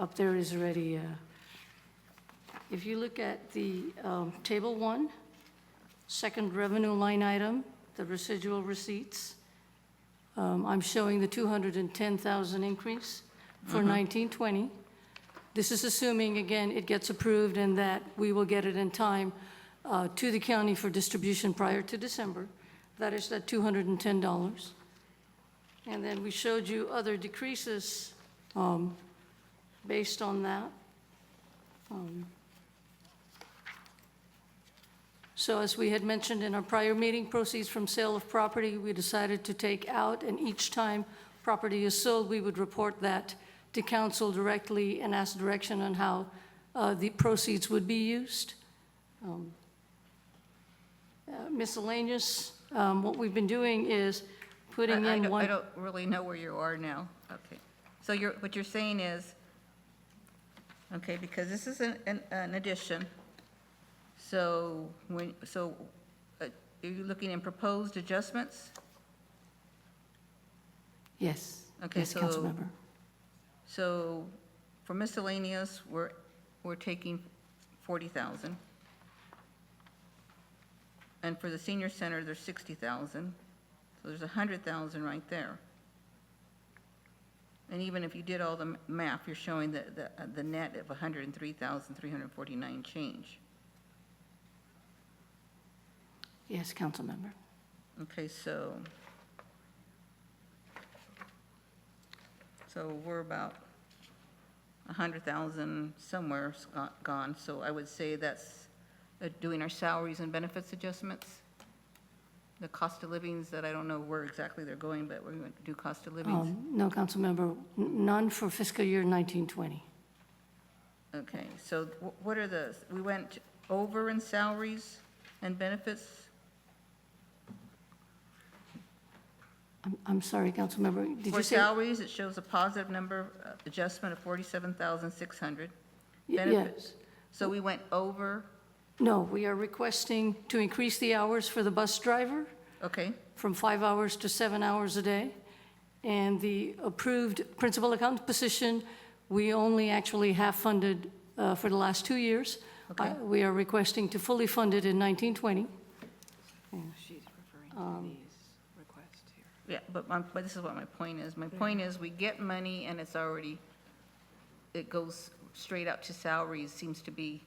up there is already, if you look at the table 1, second revenue line item, the residual receipts, I'm showing the 210,000 increase for 1920. This is assuming, again, it gets approved and that we will get it in time to the county for distribution prior to December. That is that $210. And then we showed you other decreases based on that. So as we had mentioned in our prior meeting, proceeds from sale of property, we decided to take out, and each time property is sold, we would report that to council directly and ask direction on how the proceeds would be used. Miscellaneous, what we've been doing is putting in one. I don't really know where you are now. Okay. So what you're saying is, okay, because this is an addition. So are you looking in proposed adjustments? Yes. Okay, Yes, Councilmember. So for miscellaneous, we're taking 40,000. And for the senior center, there's 60,000. So there's 100,000 right there. And even if you did all the math, you're showing the net of 103,349 change. Yes, Councilmember. Okay, so we're about 100,000 somewhere gone. So I would say that's doing our salaries and benefits adjustments. The cost of livings that I don't know where exactly they're going, but we're going to do cost of livings. No, Councilmember, none for fiscal year 1920. Okay, so what are we went over in salaries and benefits? I'm sorry, Councilmember, did you For say? salaries, it shows a positive number adjustment of 47,600. Yes. Benefits. So we went over, No, we are requesting to increase the hours for the bus driver okay, from 5 hours to 7 hours a day. And the approved principal accountant position, we only actually have funded for the last 2 years. Okay. We are requesting to fully fund it in 1920. these requests here. Yeah, but this is what my point is. My point is, we get money and it's already, it goes straight out to salaries, seems to be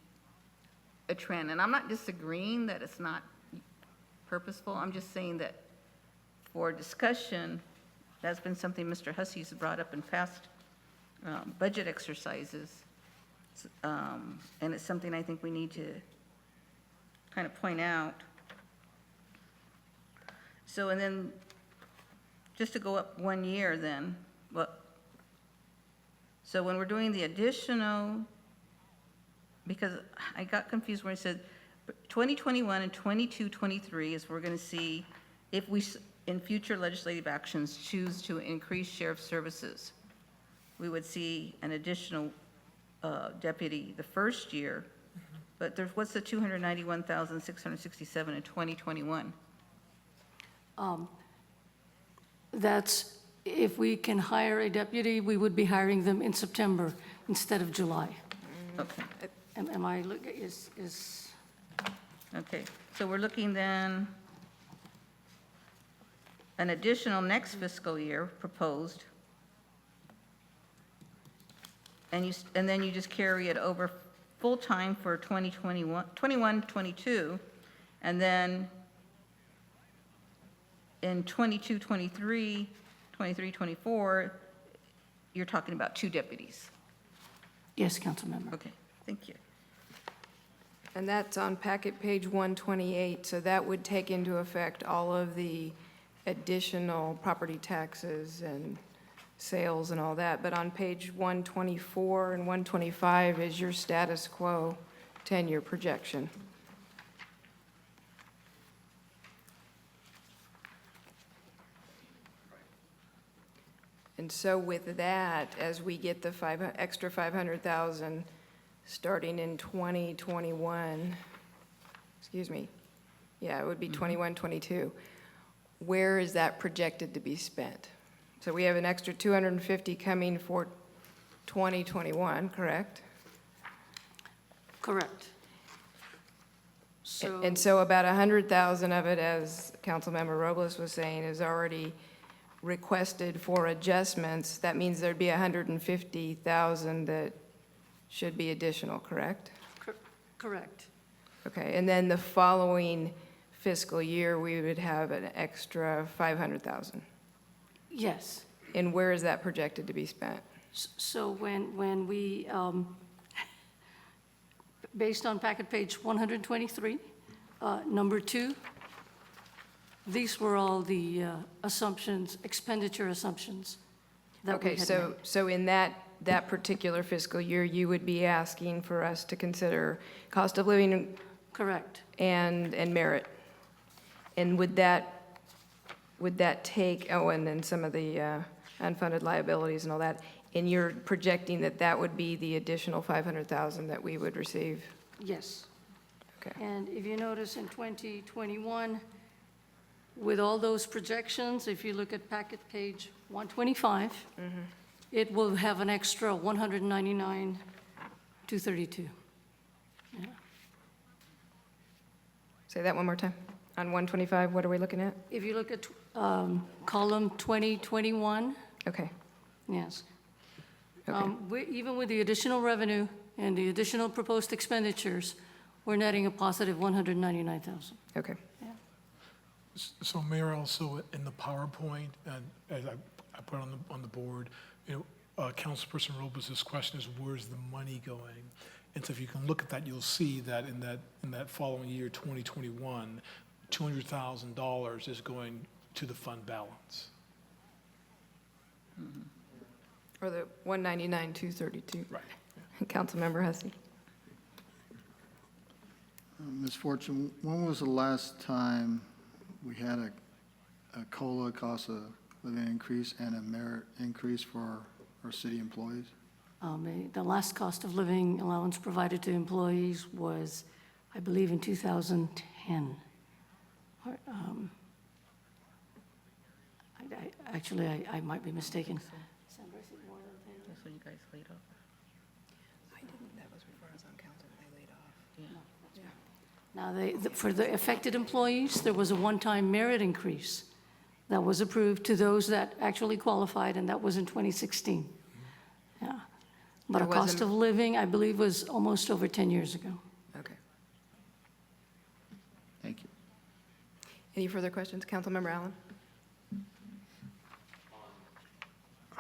a trend. And I'm not disagreeing that it's not purposeful. I'm just saying that for discussion, that's been something Mr. Hussey's brought up in past budget exercises. And it's something I think we need to kind of point out. So, and then, just to go up 1 year then, so when we're doing the additional, because I got confused when it said 2021 and 22-23 is we're going to see if we, in future legislative actions, choose to increase sheriff services, we would see an additional deputy the first year, but what's the 291,667 in 2021? That's, if we can hire a deputy, we would be hiring them in September instead of July. Okay. Am I, is, Okay, so we're looking then, an additional next fiscal year proposed, and then you just carry it over full-time for 21, 22, and then in 22, 23, 24, you're talking about 2 deputies. yes, Councilmember. Okay, thank you. And that's on packet page 128, so that would take into effect all of the additional property taxes and sales and all that. But on page 124 and 125 is your status quo 10-year projection. And so with that, as we get the extra 500,000 starting in 2021, excuse me, yeah, it would be 21, 22, where is that projected to be spent? So we have an extra 250 coming for 2021, correct? Correct. So, And so about 100,000 of it, as Councilmember Robles was saying, is already requested for adjustments. That means there'd be 150,000 that should be additional, correct? correct. Okay, and then the following fiscal year, we would have an extra 500,000. Yes. And where is that projected to be spent? So when we, based on packet page 123, number 2, these were all the assumptions, expenditure assumptions that we Okay, had so, made. so in that particular fiscal year, you would be asking for us to consider cost of living Correct. and merit? And would that take, oh, and then some of the unfunded liabilities and all that, and you're projecting that that would be the additional 500,000 that we would receive? Yes. Okay. And if you notice in 2021, with all those projections, if you look at packet page 125, it will have an extra 199,232. Yeah. Say that one more time. On 125, what are we looking at? If you look at column 2021, Okay, yes. okay. Even with the additional revenue and the additional proposed expenditures, we're netting a positive 199,000. Okay. So Mayor, also in the PowerPoint, and as I put on the board, Councilperson Robles' question is, where's the money going? And so if you can look at that, you'll see that in that following year, 2021, $200,000 is going to the fund balance. Or the 199,232. Right. Councilmember Hussey. Ms. Fortune, when was the last time we had a COLA, cost of living increase, and a merit increase for our city employees? The last cost of living allowance provided to employees was, I believe, in 2010. Actually, I might be mistaken. Sandra, is it more than 10? That's when you guys laid off. I didn't, that was before I was on council, they laid off. Now, for the affected employees, there was a one-time merit increase that was approved to those that actually qualified, and that was in 2016. Yeah. But a There was cost of living, I believe, was almost over 10 years ago. Okay. Thank you. Any further questions? Councilmember Allen?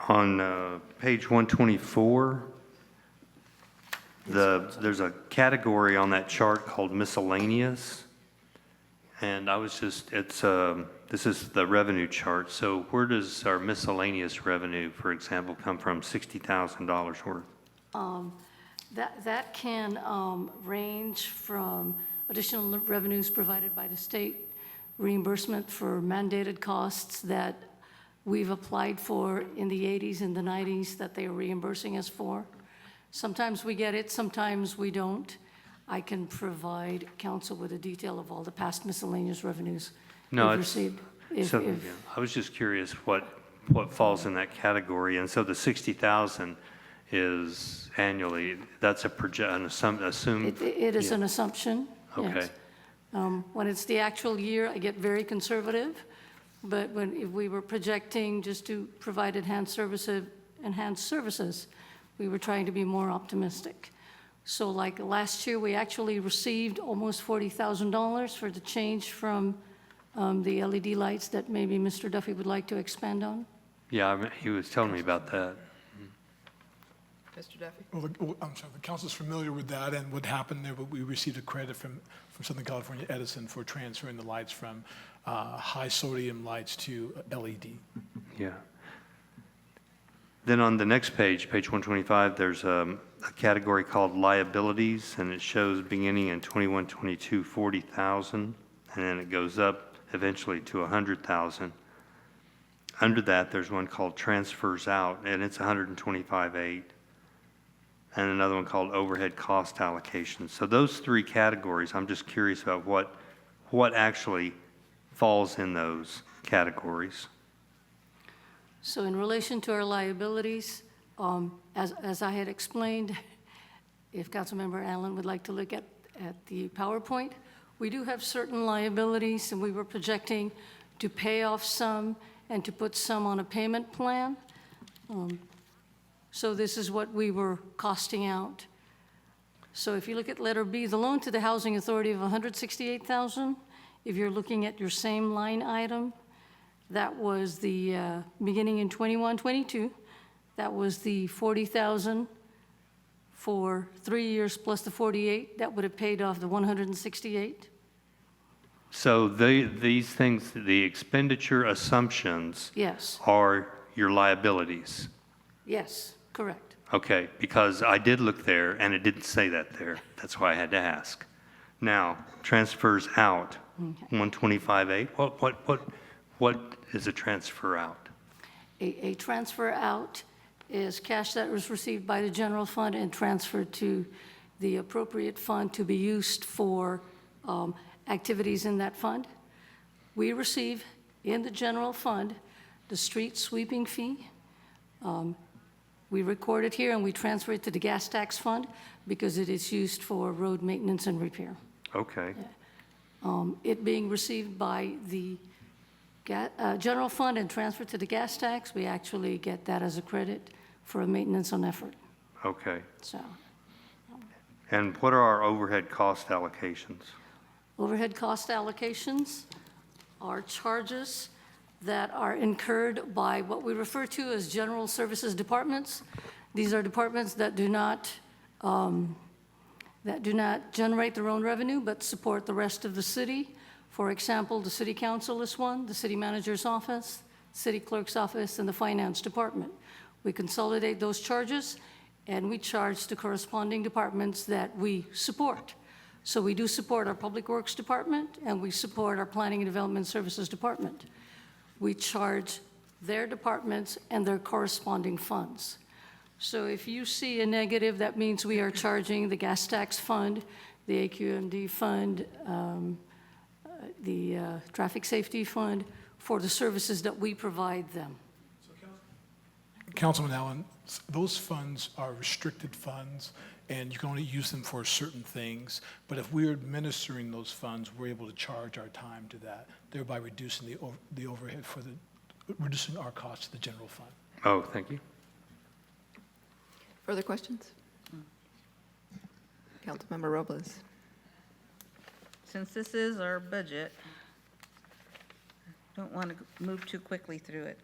On page 124, there's a category on that chart called miscellaneous. And I was just, this is the revenue chart. So where does our miscellaneous revenue, for example, come from, $60,000 worth? That can range from additional revenues provided by the state, reimbursement for mandated costs that we've applied for in the 80s and the 90s that they are reimbursing us for. Sometimes we get it, sometimes we don't. I can provide council with a detail of all the past miscellaneous revenues No, we've it's- received. So, yeah, I was just curious what falls in that category. And so the 60,000 is annually, that's assumed? It is yeah. an assumption, yes. Okay. When it's the actual year, I get very conservative, but if we were projecting just to provide enhanced services, we were trying to be more optimistic. So like last year, we actually received almost $40,000 for the change from the LED lights that maybe Mr. Duffy would like to expand on. Yeah, he was telling me about that. Mr. Duffy? Well, I'm sorry, the council's familiar with that, and what happened there, we received a credit from Southern California Edison for transferring the lights from high sodium lights to LED. Yeah. Then on the next page, page 125, there's a category called liabilities, and it shows beginning in 21-22, 40,000, and then it goes up eventually to 100,000. Under that, there's one called transfers out, and it's 125.8, and another one called overhead cost allocations. So those three categories, I'm just curious about what actually falls in those categories. So in relation to our liabilities, as I had explained, if Councilmember Allen would like to look at the PowerPoint, we do have certain liabilities, and we were projecting to pay off some and to put some on a payment plan. So this is what we were costing out. So if you look at letter B, the loan to the Housing Authority of $168,000, if you're looking at your same line item, that was the, beginning in 21-22, that was the $40,000 for 3 years plus the 48, that would have paid off the 168. So these things, the expenditure assumptions Yes, are your liabilities. yes, correct. Okay, because I did look there and it didn't say that there. That's why I had to ask. Now, transfers out, 125.8. What is a transfer out? A transfer out is cash that was received by the general fund and transferred to the appropriate fund to be used for activities in that fund. We receive in the general fund the street sweeping fee. We record it here and we transfer it to the gas tax fund because it is used for road maintenance and repair. Okay, It being received by the general fund and transferred to the gas tax, we actually get that as a credit for a maintenance on effort. okay. So And what are our overhead cost allocations? overhead cost allocations are charges that are incurred by what we refer to as general services departments. These are departments that do not generate their own revenue but support the rest of the city. For example, the city council is one, the city manager's office, city clerk's office, and the finance department. We consolidate those charges and we charge the corresponding departments that we support. So we do support our Public Works Department and we support our Planning and Development Services Department. We charge their departments and their corresponding funds. So if you see a negative, that means we are charging the gas tax fund, the AQMD fund, the traffic safety fund for the services that we provide them. Councilman Allen, those funds are restricted funds, and you can only use them for certain things. But if we're administering those funds, we're able to charge our time to that, thereby reducing the overhead reducing our costs to the general fund. Oh, thank you. Further questions? Councilmember Robles. Since this is our budget, don't want to move too quickly through it.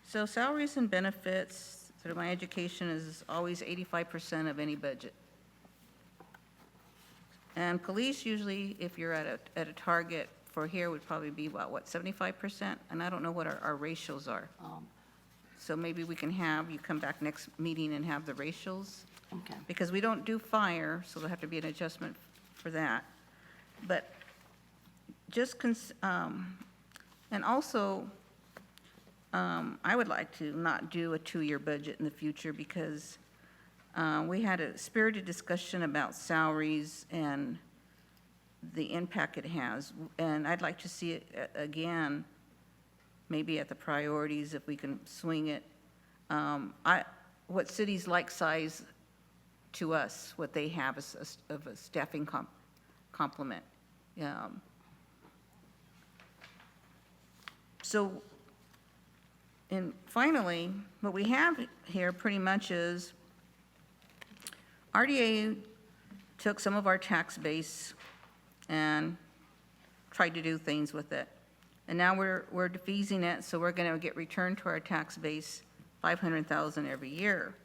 So salaries and benefits, through my education, is always 85% of any budget. And police usually, if you're at a target for here, would probably be about, what, 75%? And I don't know what our ratios are. So maybe we can have, you come back next meeting and have the ratios. Okay. Because we don't do fire, so there'll have to be an adjustment for that. But just, and also, I would like to not do a 2-year budget in the future because we had a spirited discussion about salaries and the impact it has. And I'd like to see it again, maybe at the priorities, if we can swing it. What cities like size to us, what they have of a staffing complement. So, and finally, what we have here pretty much is RDA took some of our tax base and tried to do things with it. And now we're defeasing it, so we're going to get returned to our tax base $500,000 every year.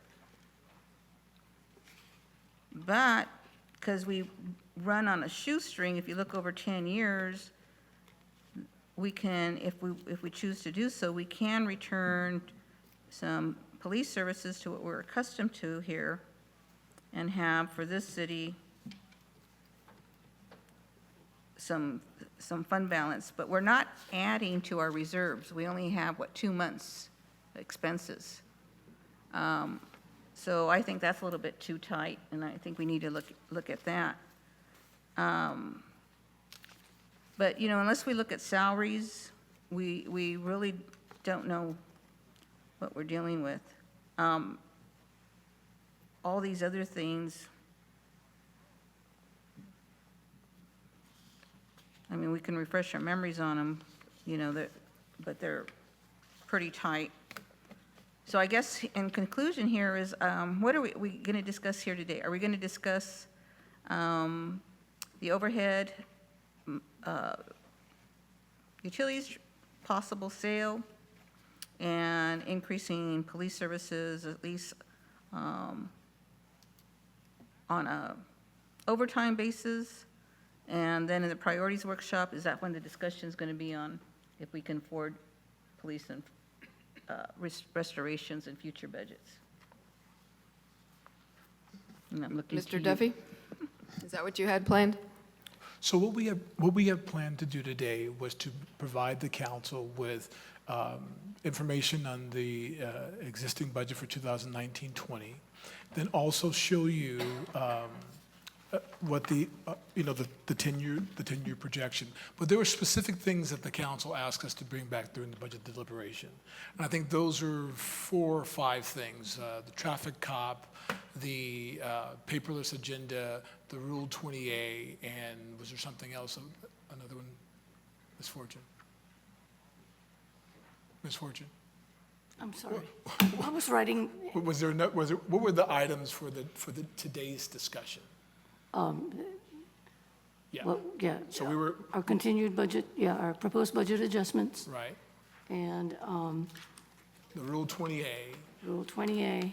But because we run on a shoestring, if you look over 10 years, we can, if we choose to do so, we can return some police services to what we're accustomed to here and have for this city some fund balance, but we're not adding to our reserves. We only have, 2 months expenses. So I think that's a little bit too tight, and I think we need to look at that. But, unless we look at salaries, we really don't know what we're dealing with. All these other things, I mean, we can refresh our memories on them, but they're pretty tight. So I guess in conclusion here is, what are we going to discuss here today? Are we going to discuss the overhead, utilities, possible sale, and increasing police services at least on a overtime basis? And then in the priorities workshop, is that when the discussion is going to be on if we can afford police and restorations in future budgets? And I'm looking to Mr. you. Duffy, is that what you had planned? So what we have planned to do today was to provide the council with information on the existing budget for 2019-20, then also show you what the 10-year projection. But there were specific things that the council asked us to bring back during the budget deliberation. And I think those are 4 or 5 things: the traffic cop, the paperless agenda, the Rule 20A, and was there something else? Another one? Ms. Fortune. Ms. Fortune. I'm sorry. I was writing, What were the items for the today's discussion? Yeah, well, yeah. So we were- Our continued budget, our proposed budget adjustments, right. and The Rule 20A Rule 20A,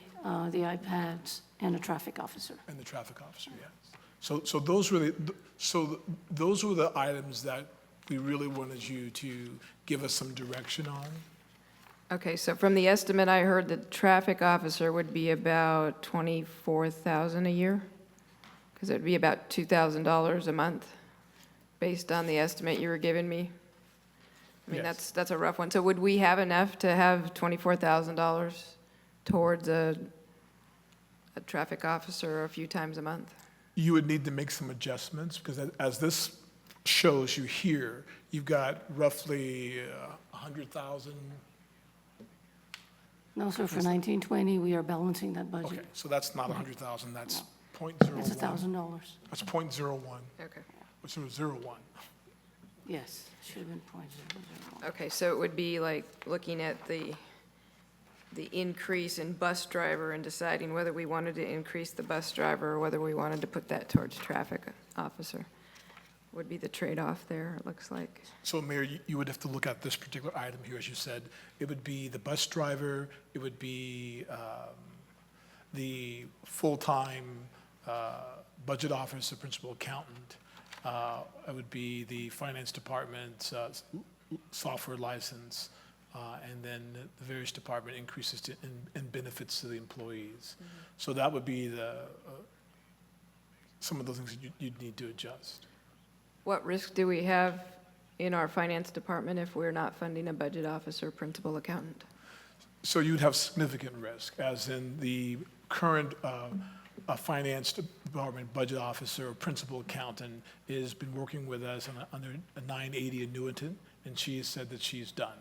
the iPads, and a traffic officer. and the traffic officer, yes. So those were the items that we really wanted you to give us some direction on. Okay, so from the estimate, I heard the traffic officer would be about $24,000 a year? Because it would be about $2,000 a month, based on the estimate you were giving me? I mean, Yes. that's a rough one. So would we have enough to have $24,000 towards a traffic officer a few times a month? You would need to make some adjustments, because as this shows you here, you've got roughly 100,000 No, sir, for 1920, we are balancing that Okay, budget. so that's not 100,000, that's .01. It's $1,000. That's .01, Okay. which was 01. Yes, should have been .001. Okay, so it would be like looking at the increase in bus driver and deciding whether we wanted to increase the bus driver or whether we wanted to put that towards traffic officer. Would be the trade-off there, it looks like. So Mayor, you would have to look at this particular item here, as you said. It would be the bus driver, it would be the full-time budget officer, principal accountant. It would be the finance department software license, and then the various department increases in benefits to the employees. So that would be some of those things that you'd need to adjust. What risk do we have in our finance department if we're not funding a budget officer, principal accountant? So you'd have significant risk, as in the current finance department budget officer or principal accountant has been working with us under a 980 annuitant, and she has said that she's done.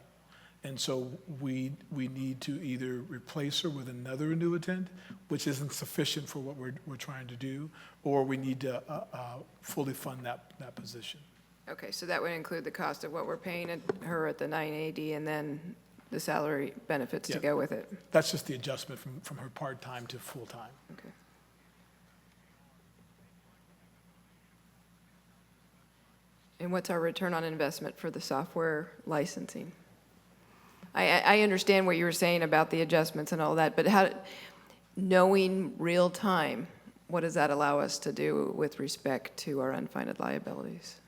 And so we need to either replace her with another annuitant, which isn't sufficient for what we're trying to do, or we need to fully fund that position. Okay, so that would include the cost of what we're paying her at the 980 and then the salary benefits to Yeah. go with it. That's just the adjustment from her part-time to full-time. Okay. And what's our return on investment for the software licensing? I understand what you were saying about the adjustments and all that, but how, knowing real time, what does that allow us to do with respect to our unfunded liabilities?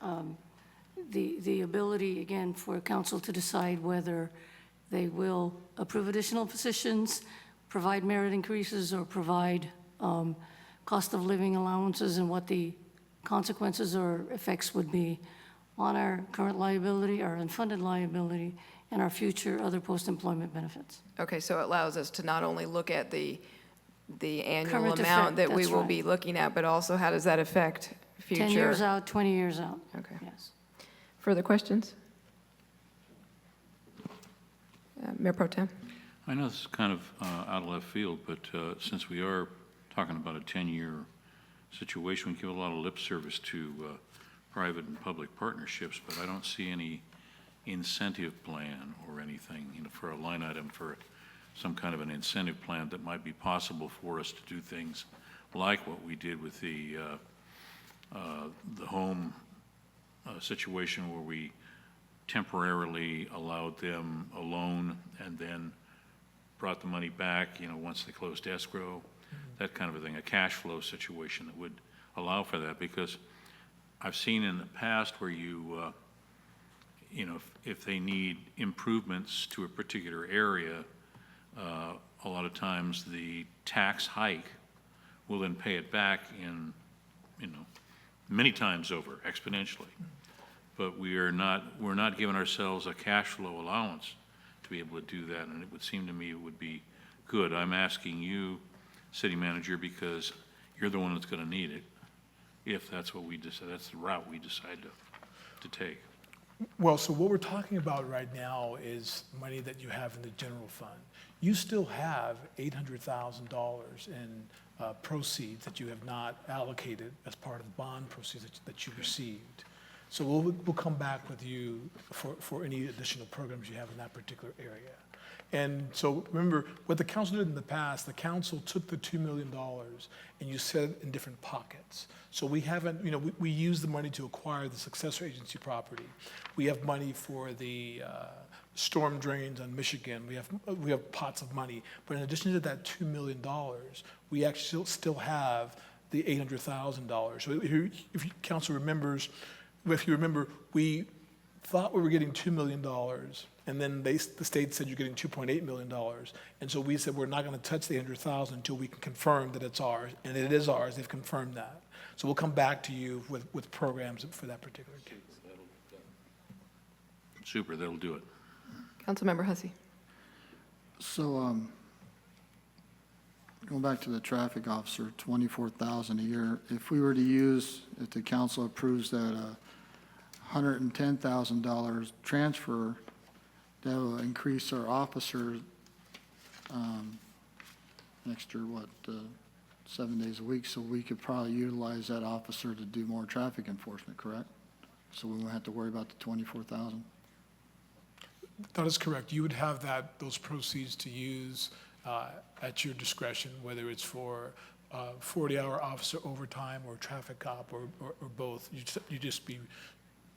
The ability, again, for council to decide whether they will approve additional positions, provide merit increases, or provide cost of living allowances, and what the consequences or effects would be on our current liability, our unfunded liability, and our future other post-employment benefits. Okay, so it allows us to not only look at the annual Current amount effect, that we that's will right. be looking at, but also how does that affect future? 10 years out, 20 years out. Okay. Yes. Further questions? Mayor Pro Tem? I know this is kind of out of left field, but since we are talking about a 10-year situation, we give a lot of lip service to private and public partnerships, but I don't see any incentive plan or anything, for a line item for some kind of an incentive plan that might be possible for us to do things like what we did with the home situation, where we temporarily allowed them a loan and then brought the money back, once they closed escrow, that kind of a thing, a cash flow situation that would allow for that. Because I've seen in the past where if they need improvements to a particular area, a lot of times the tax hike will then pay it back in, many times over, exponentially. But we're not giving ourselves a cash flow allowance to be able to do that, and it would seem to me it would be good. I'm asking you, city manager, because you're the one that's gonna need it, if that's what we decide, that's the route we decide to take. Well, so what we're talking about right now is money that you have in the general fund. You still have $800,000 in proceeds that you have not allocated as part of the bond proceeds that you received. So we'll come back with you for any additional programs you have in that particular area. And so remember, what the council did in the past, the council took the $2 million and you set it in different pockets. So we haven't, we use the money to acquire the successor agency property. We have money for the storm drains on Michigan. We have pots of money. But in addition to that $2 million, we actually still have the $800,000. So if council remembers, if you remember, we thought we were getting $2 million, and then the state said you're getting $2.8 million. And so we said we're not going to touch the $800,000 until we can confirm that it's ours, and it is ours. They've confirmed that. So we'll come back to you with programs for that particular case. Super, that'll do it. Councilmember Hussey. So, going back to the traffic officer, $24,000 a year. If we were to use, if the council approves that $110,000 transfer, that will increase our officer an extra, 7 days a week, so we could probably utilize that officer to do more traffic enforcement, correct? So we won't have to worry about the 24,000? That is correct. You would have those proceeds to use at your discretion, whether it's for 40-hour officer overtime or traffic cop or both. You just be,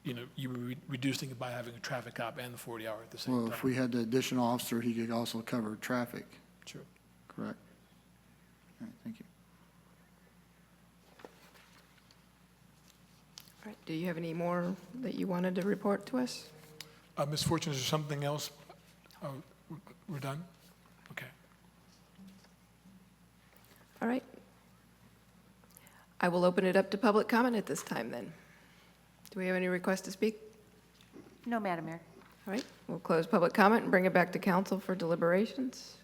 you were reducing it by having a traffic cop and the 40-hour at the same Well, time. if we had the additional officer, he could also cover traffic, Sure. correct? All right, thank you. All right, do you have any more that you wanted to report to us? Ms. Fortune, is there something else? Oh, we're done? Okay. All right. I will open it up to public comment at this time then. Do we have any requests to speak? No, Madam Mayor. All right, we'll close public comment and bring it back to council for deliberations.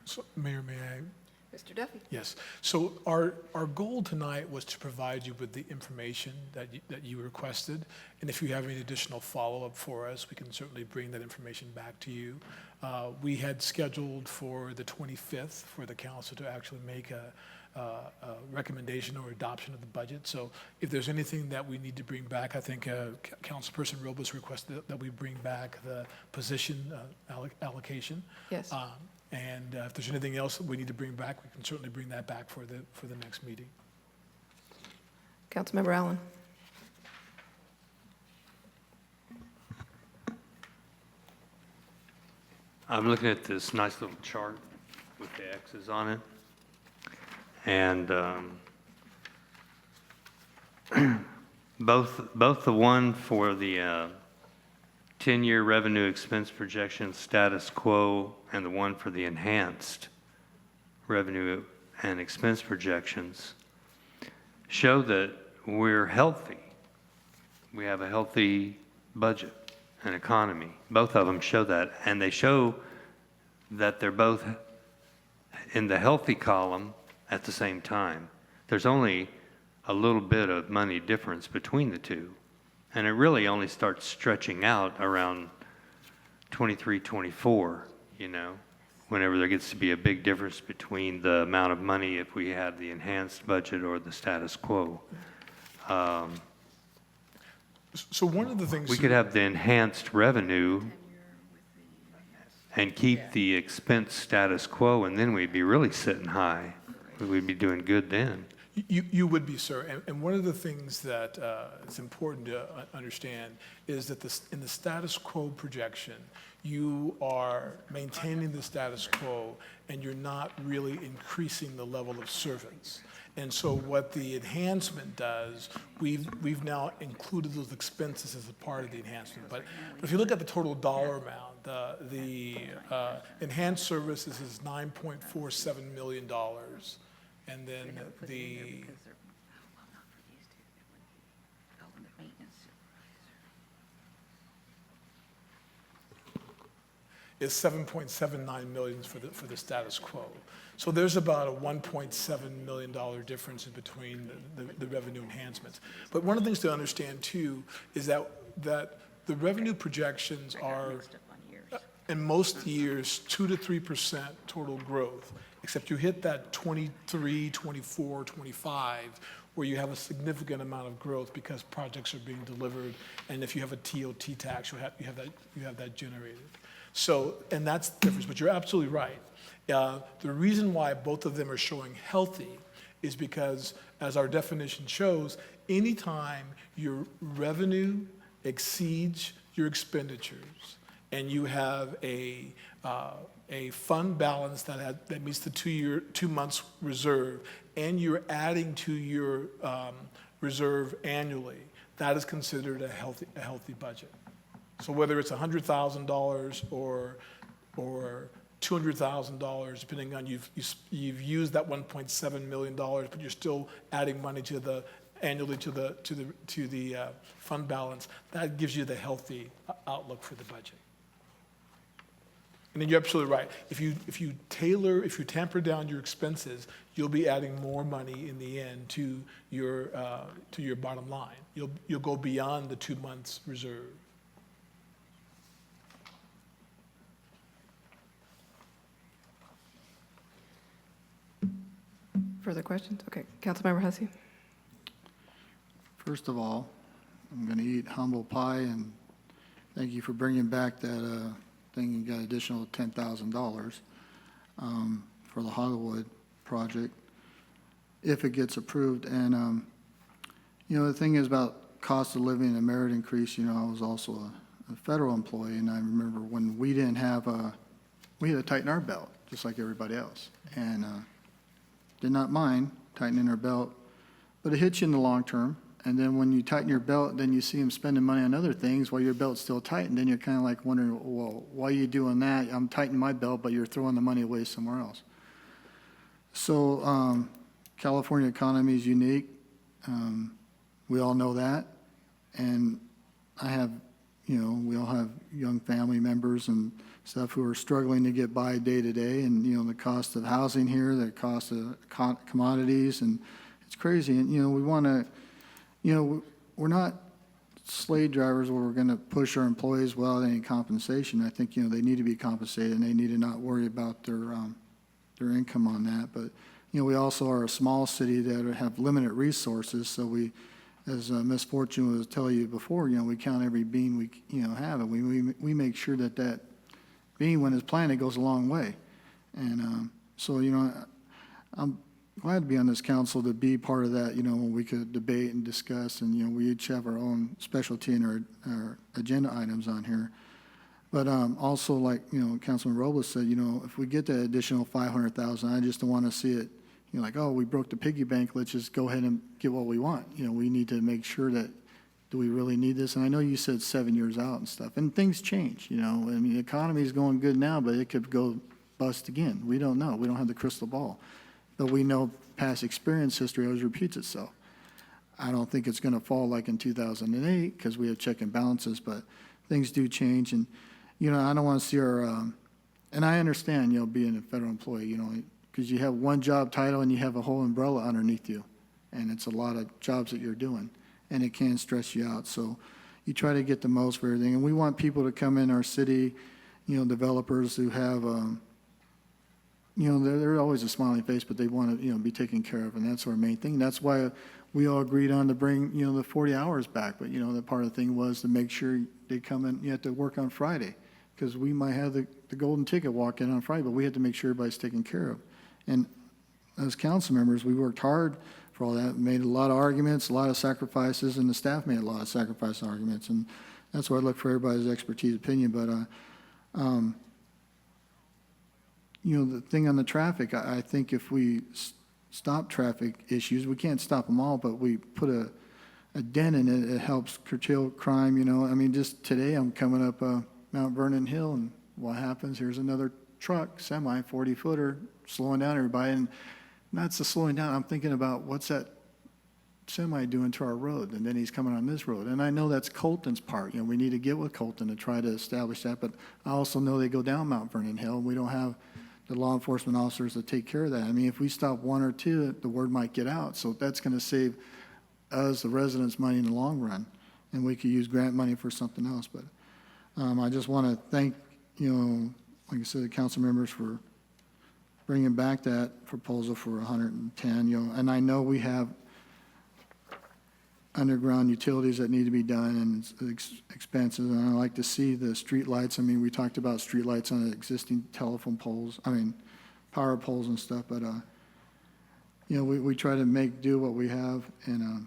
So, Mayor, may I? Mr. Duffy? Yes. So our goal tonight was to provide you with the information that you requested. And if you have any additional follow-up for us, we can certainly bring that information back to you. We had scheduled for the 25th for the council to actually make a recommendation or adoption of the budget. So if there's anything that we need to bring back, I think Councilperson Robles requested that we bring back the position allocation. Yes. And if there's anything else that we need to bring back, we can certainly bring that back for the next meeting. Councilmember Allen? I'm looking at this nice little chart with the X's on it. And both the one for the 10-year revenue expense projection status quo and the one for the enhanced revenue and expense projections show that we're healthy. We have a healthy budget and economy. Both of them show that, and they show that they're both in the healthy column at the same time. There's only a little bit of money difference between the two, and it really only starts stretching out around 23, 24, whenever there gets to be a big difference between the amount of money if we had the enhanced budget or the status quo. So one of the things. We could have the enhanced revenue and keep the expense status quo, and then we'd be really sitting high. We'd be doing good then. You would be, sir. And one of the things that is important to understand is that in the status quo projection, you are maintaining the status quo and you're not really increasing the level of service. And so what the enhancement does, we've now included those expenses as a part of the enhancement. But if you look at the total dollar amount, the enhanced services is $9.47 million. And then the is 7.79 million for the status quo. So there's about a $1.7 million difference in between the revenue enhancements. But one of the things to understand too is that the revenue projections are in most years 2 to 3% total growth, except you hit that 23, 24, 25, where you have a significant amount of growth because projects are being delivered, and if you have a TOT tax, you have that generated. So, and that's the difference, but you're absolutely right. The reason why both of them are showing healthy is because, as our definition shows, anytime your revenue exceeds your expenditures, and you have a fund balance that meets the 2 months reserve, and you're adding to your reserve annually, that is considered a healthy budget. So whether it's $100,000 or $200,000, depending on you've used that $1.7 million, but you're still adding money annually to the fund balance, that gives you the healthy outlook for the budget. And then you're absolutely right. If you tamper down your expenses, you'll be adding more money in the end to your bottom line. You'll go beyond the 2 months reserve. Further questions? Okay, Councilmember Hussey. First of all, I'm going to eat humble pie, and thank you for bringing back that thing. You got additional $10,000 for the Hollywood project, if it gets approved. And, the thing is about cost of living and merit increase, I was also a federal employee, and I remember when we didn't have we had to tighten our belt, just like everybody else. And did not mind tightening our belt, but it hits you in the long term. And then when you tighten your belt, then you see them spending money on other things while your belt's still tight. And then you're kind of like wondering, well, why are you doing that? I'm tightening my belt, but you're throwing the money away somewhere else. So California economy is unique. We all know that. And I have, we all have young family members and stuff who are struggling to get by day to day. And, the cost of housing here, the cost of commodities, and it's crazy. And, we want to, we're not slave drivers where we're going to push our employees without any compensation. I think, they need to be compensated, and they need to not worry about their income on that. But, we also are a small city that have limited resources, so we, as Ms. Fortune was telling you before, we count every bean we, have, and we make sure that bean, when it's planted, goes a long way. And so, I'm glad to be on this council to be part of that, when we could debate and discuss, and, we each have our own specialty in our agenda items on here. But also, like, Councilman Robles said, if we get that additional $500,000, I just don't want to see it, like, oh, we broke the piggy bank, let's just go ahead and get what we want. We need to make sure that, do we really need this? And I know you said 7 years out and stuff, and things change, the economy is going good now, but it could go bust again. We don't know. We don't have the crystal ball. But we know past experience, history always repeats itself. I don't think it's going to fall like in 2008 because we have check and balances, but things do change. And, I don't want to see our, and I understand, being a federal employee, because you have one job title and you have a whole umbrella underneath you. And it's a lot of jobs that you're doing, and it can stress you out. So you try to get the most for everything. And we want people to come in our city, developers who have, they're always a smiling face, but they want to, be taken care of, and that's our main thing. That's why we all agreed on to bring, the 40 hours back. But, the part of the thing was to make sure they come in, you have to work on Friday, because we might have the golden ticket walk in on Friday, but we had to make sure everybody's taken care of. And as council members, we worked hard for all that, made a lot of arguments, a lot of sacrifices, and the staff made a lot of sacrifice and arguments. And that's why I look for everybody's expertise opinion. But, the thing on the traffic, I think if we stop traffic issues, we can't stop them all, but we put a dent in it, it helps curtail crime, just today I'm coming up Mount Vernon Hill, and what happens, here's another truck, semi, 40-footer, slowing down everybody, and that's the slowing down. I'm thinking about what's that semi doing to our road, and then he's coming on this road. And I know that's Colton's part. We need to get with Colton to try to establish that, but I also know they go down Mount Vernon Hill, and we don't have the law enforcement officers to take care of that. If we stop one or two, the word might get out. So that's going to save us, the residents, money in the long run, and we could use grant money for something else. But I just want to thank, like I said, the council members for bringing back that proposal for 110, and I know we have underground utilities that need to be done, and it's expensive, and I like to see the street lights. We talked about street lights on existing telephone poles, power poles and stuff, but, we try to make do what we have, and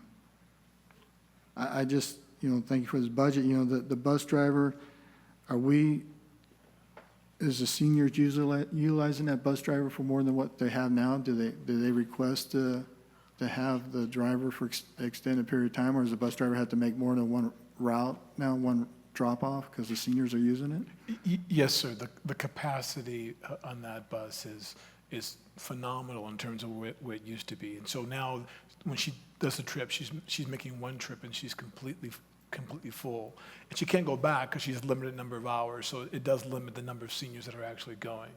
I just, thank you for this budget. The bus driver, is the seniors utilizing that bus driver for more than what they have now? Do they request to have the driver for extended period of time, or does the bus driver have to make more than one route now, one drop-off, because the seniors are using it? Yes, sir. The capacity on that bus is phenomenal in terms of where it used to be. And so now, when she does the trip, she's making one trip, and she's completely completely full. And she can't go back because she has a limited number of hours, so it does limit the number of seniors that are actually going.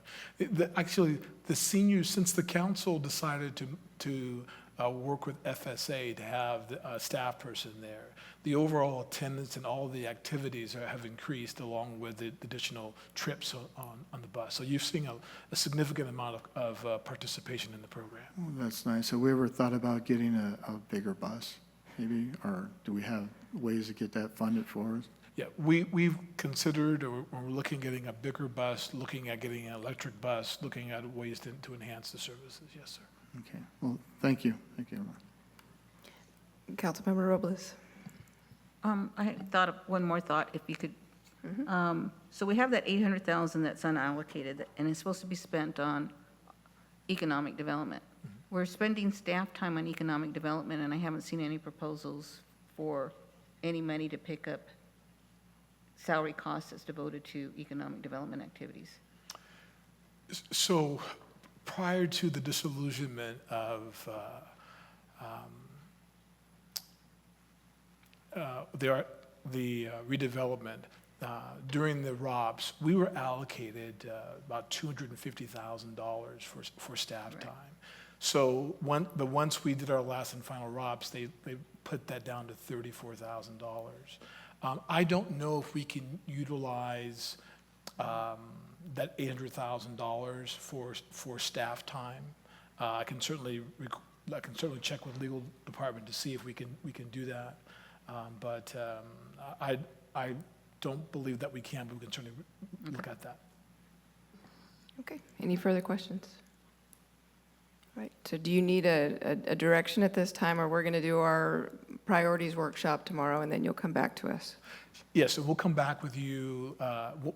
Actually, the seniors, since the council decided to work with FSA to have a staff person there, the overall attendance and all the activities have increased along with the additional trips on the bus. So you've seen a significant amount of participation in the program. Oh, that's nice. Have we ever thought about getting a bigger bus, maybe? Or do we have ways to get that funded for us? Yeah, we've considered, or we're looking at getting a bigger bus, looking at getting an electric bus, looking at ways to enhance the services. Yes, sir. Okay, well, thank you. Thank you. Councilmember Robles. I had thought of one more thought, if you could. So we have that 800,000 that's unallocated, and it's supposed to be spent on economic development. We're spending staff time on economic development, and I haven't seen any proposals for any money to pick up salary costs that's devoted to economic development activities. So prior to the disillusionment of the redevelopment, during the ROPS, we were allocated about $250,000 for staff time. So once we did our last and final ROPS, they put that down to $34,000. I don't know if we can utilize that $800,000 for staff time. I can certainly check with legal department to see if we can do that. But I don't believe that we can, but we can certainly look at that. Okay, any further questions? All right, so do you need a direction at this time, or we're going to do our priorities workshop tomorrow, and then you'll come back to us? Yes, so we'll come back with you,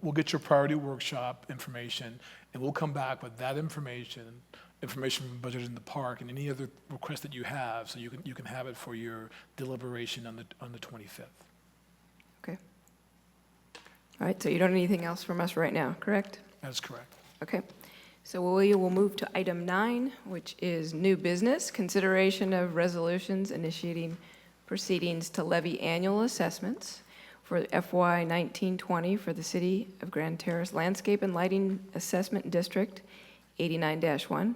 we'll get your priority workshop information, and we'll come back with that information from budget in the park, and any other requests that you have, so you can have it for your deliberation on the 25th. Okay. All right, so you don't need anything else from us right now, correct? That's correct. Okay. So we will move to item 9, which is new business, consideration of resolutions initiating proceedings to levy annual assessments for FY 1920 for the City of Grand Terrace Landscape and Lighting Assessment District 89-1,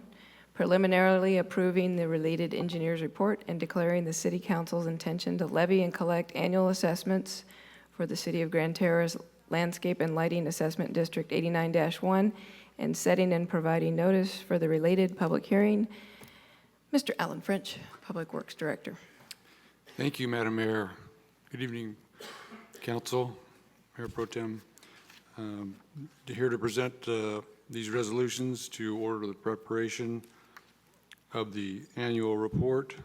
preliminarily approving the related engineer's report and declaring the City Council's intention to levy and collect annual assessments for the City of Grand Terrace Landscape and Lighting Assessment District 89-1, and setting and providing notice for the related public hearing. Mr. Alan French, Public Works Director. Thank you, Madam Mayor. Good evening, Council, Mayor Pro Tem. Here to present these resolutions to order the preparation of the annual report,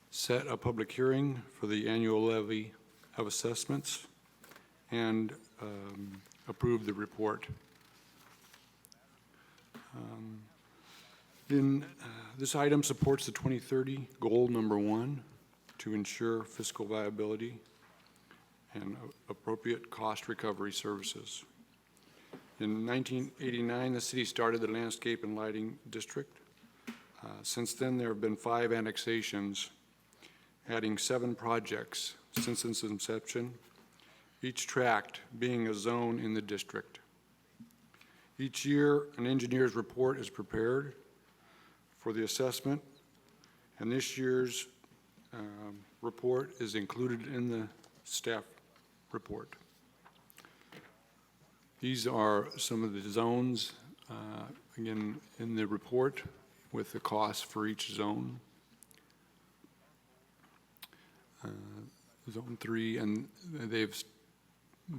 set a public hearing for the annual levy of assessments, and approve the report. This item supports the 2030 goal number 1 to ensure fiscal viability and appropriate cost recovery services. In 1989, the city started the Landscape and Lighting District. Since then, there have been 5 annexations, adding 7 projects since its inception, each tract being a zone in the district. Each year, an engineer's report is prepared for the assessment, and this year's report is included in the staff report. These are some of the zones, again, in the report with the cost for each zone. Zone 3, and they've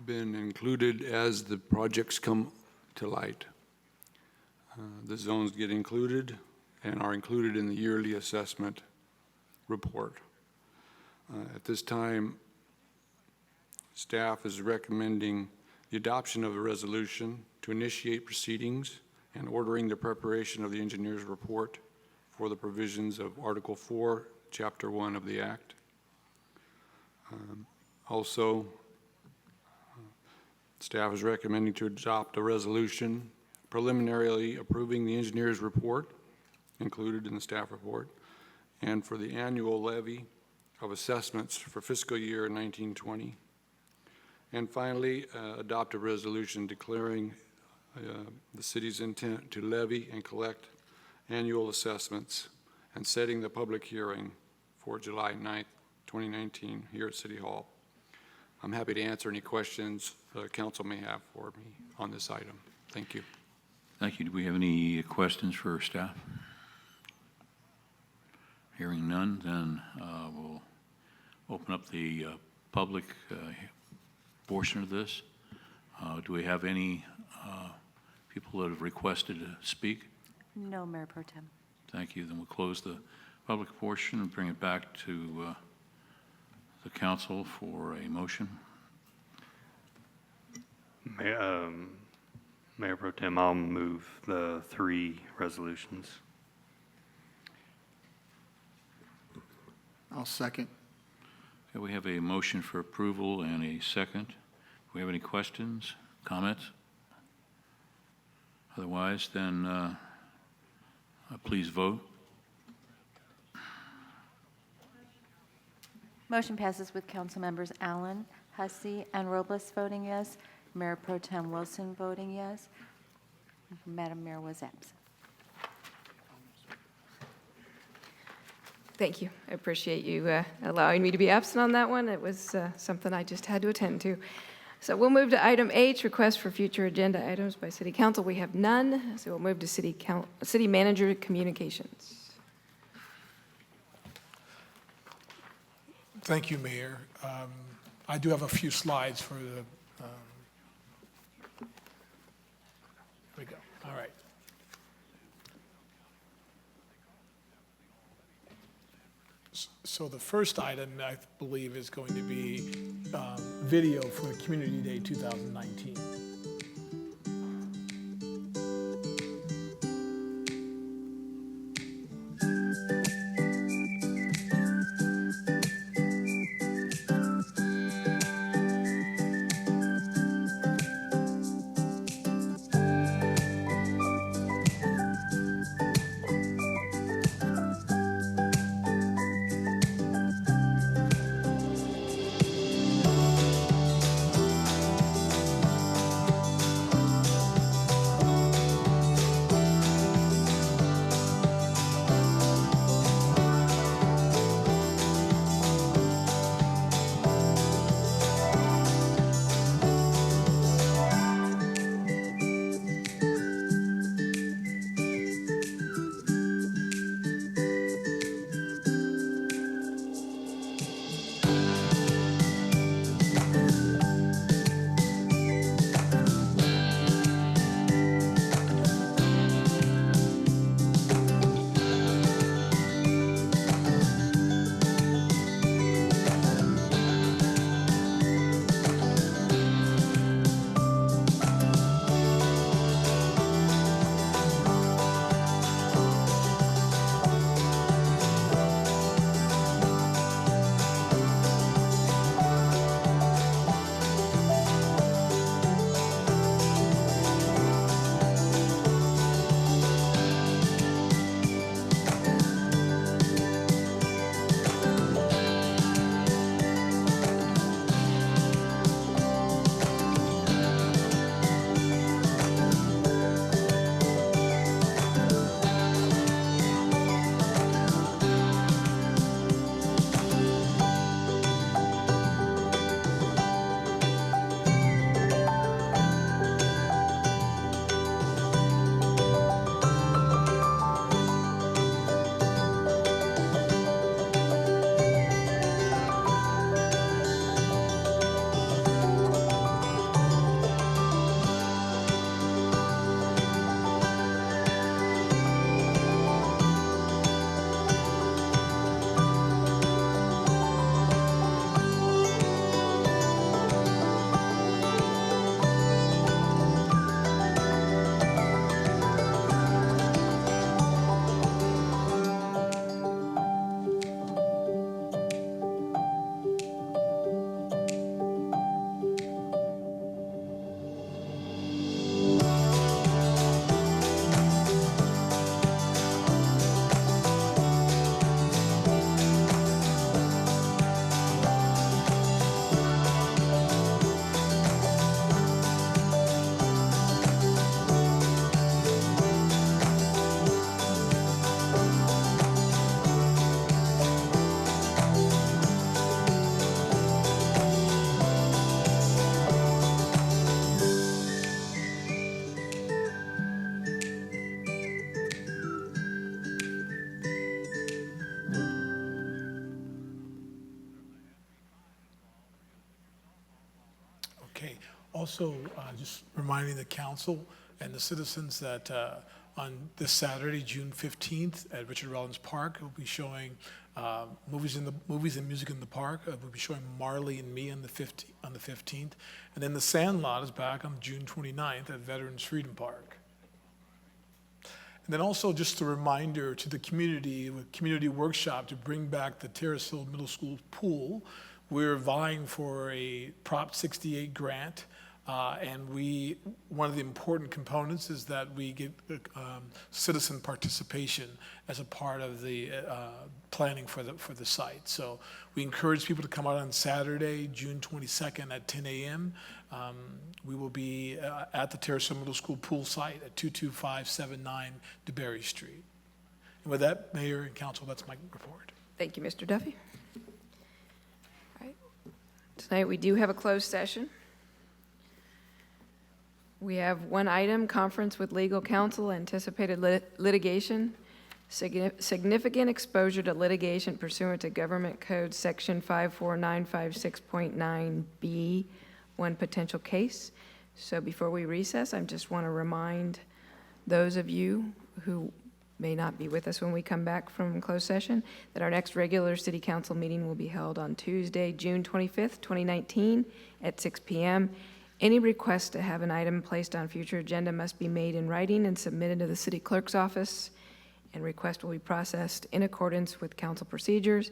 been included as the projects come to light. The zones get included and are included in the yearly assessment report. At this time, staff is recommending the adoption of a resolution to initiate proceedings and ordering the preparation of the engineer's report for the provisions of Article 4, Chapter 1 of the Act. Also, staff is recommending to adopt a resolution preliminarily approving the engineer's report included in the staff report and for the annual levy of assessments for fiscal year 1920 And finally, adopt a resolution declaring the city's intent to levy and collect annual assessments and setting the public hearing for July 9th, 2019, here at City Hall. I'm happy to answer any questions the council may have for me on this item. Thank you. Thank you. Do we have any questions for staff? Hearing none, then we'll open up the public portion of this. Do we have any people that have requested to speak? No, Mayor Pro Tem. Thank you. Then we'll close the public portion and bring it back to the council for a motion. Mayor Pro Tem, I'll move the 3 resolutions. I'll second. Okay, we have a motion for approval and a second. Do we have any questions, comments? Otherwise, then please vote. Motion passes with council members Allen, Hussey, and Robles voting yes. Mayor Pro Tem Wilson voting yes. Madam Mayor was absent. Thank you. I appreciate you allowing me to be absent on that one. It was something I just had to attend to. So we'll move to item H, request for future agenda items by City Council. We have none, so we'll move to City Manager Communications. Thank you, Mayor. I do have a few slides for the, here we go. All right. So the first item, I believe, is going to be video for Community Day 2019. Also, just reminding the council and the citizens that on this Saturday, June 15th, at Richard Rollins Park, we'll be showing movies and music in the park. We'll be showing Marley and Me on the 15th. And then The Sandlot is back on June 29th at Veterans Freedom Park. And then also just a reminder to the community, with community workshop to bring back the Terrace Hill Middle School pool. We're vying for a Prop 68 grant. And one of the important components is that we get citizen participation as a part of the planning for the site. So we encourage people to come out on Saturday, June 22nd at 10 a.m. We will be at the Terrace Hill Middle School pool site at 22579 DeBerry Street. And with that, Mayor and Council, that's my report. Thank you, Mr. Duffy. All right. Tonight, we do have a closed session. We have one item, conference with legal counsel, anticipated litigation, significant exposure to litigation pursuant to Government Code Section 54956.9B, one potential case. So before we recess, I just want to remind those of you who may not be with us when we come back from closed session that our next regular city council meeting will be held on Tuesday, June 25th, 2019 at 6 p.m. Any request to have an item placed on future agenda must be made in writing and submitted to the city clerk's office, and request will be processed in accordance with council procedures.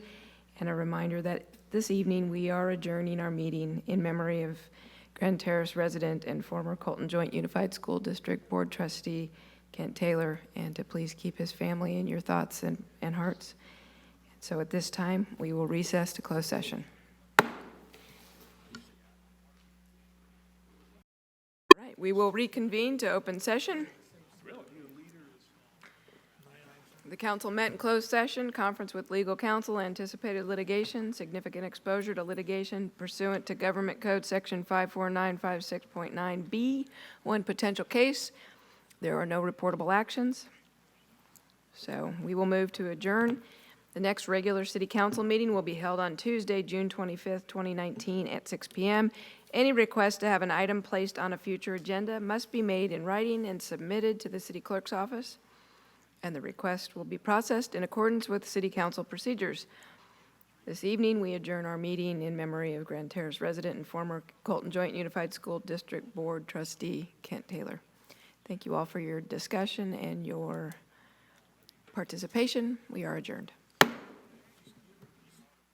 And a reminder that this evening we are adjourning our meeting in memory of Grand Terrace resident and former Colton Joint Unified School District Board Trustee Kent Taylor, and to please keep his family in your thoughts and hearts. So at this time, we will recess to closed session. We will reconvene to open session. The council met in closed session, conference with legal counsel, anticipated litigation, significant exposure to litigation pursuant to Government Code Section 54956.9B, one potential case. There are no reportable actions. So we will move to adjourn. The next regular city council meeting will be held on Tuesday, June 25th, 2019 at 6 p.m. Any request to have an item placed on a future agenda must be made in writing and submitted to the city clerk's office, and the request will be processed in accordance with city council procedures. This evening, we adjourn our meeting in memory of Grand Terrace resident and former Colton Joint Unified School District Board Trustee Kent Taylor. Thank you all for your discussion and your participation. We are adjourned.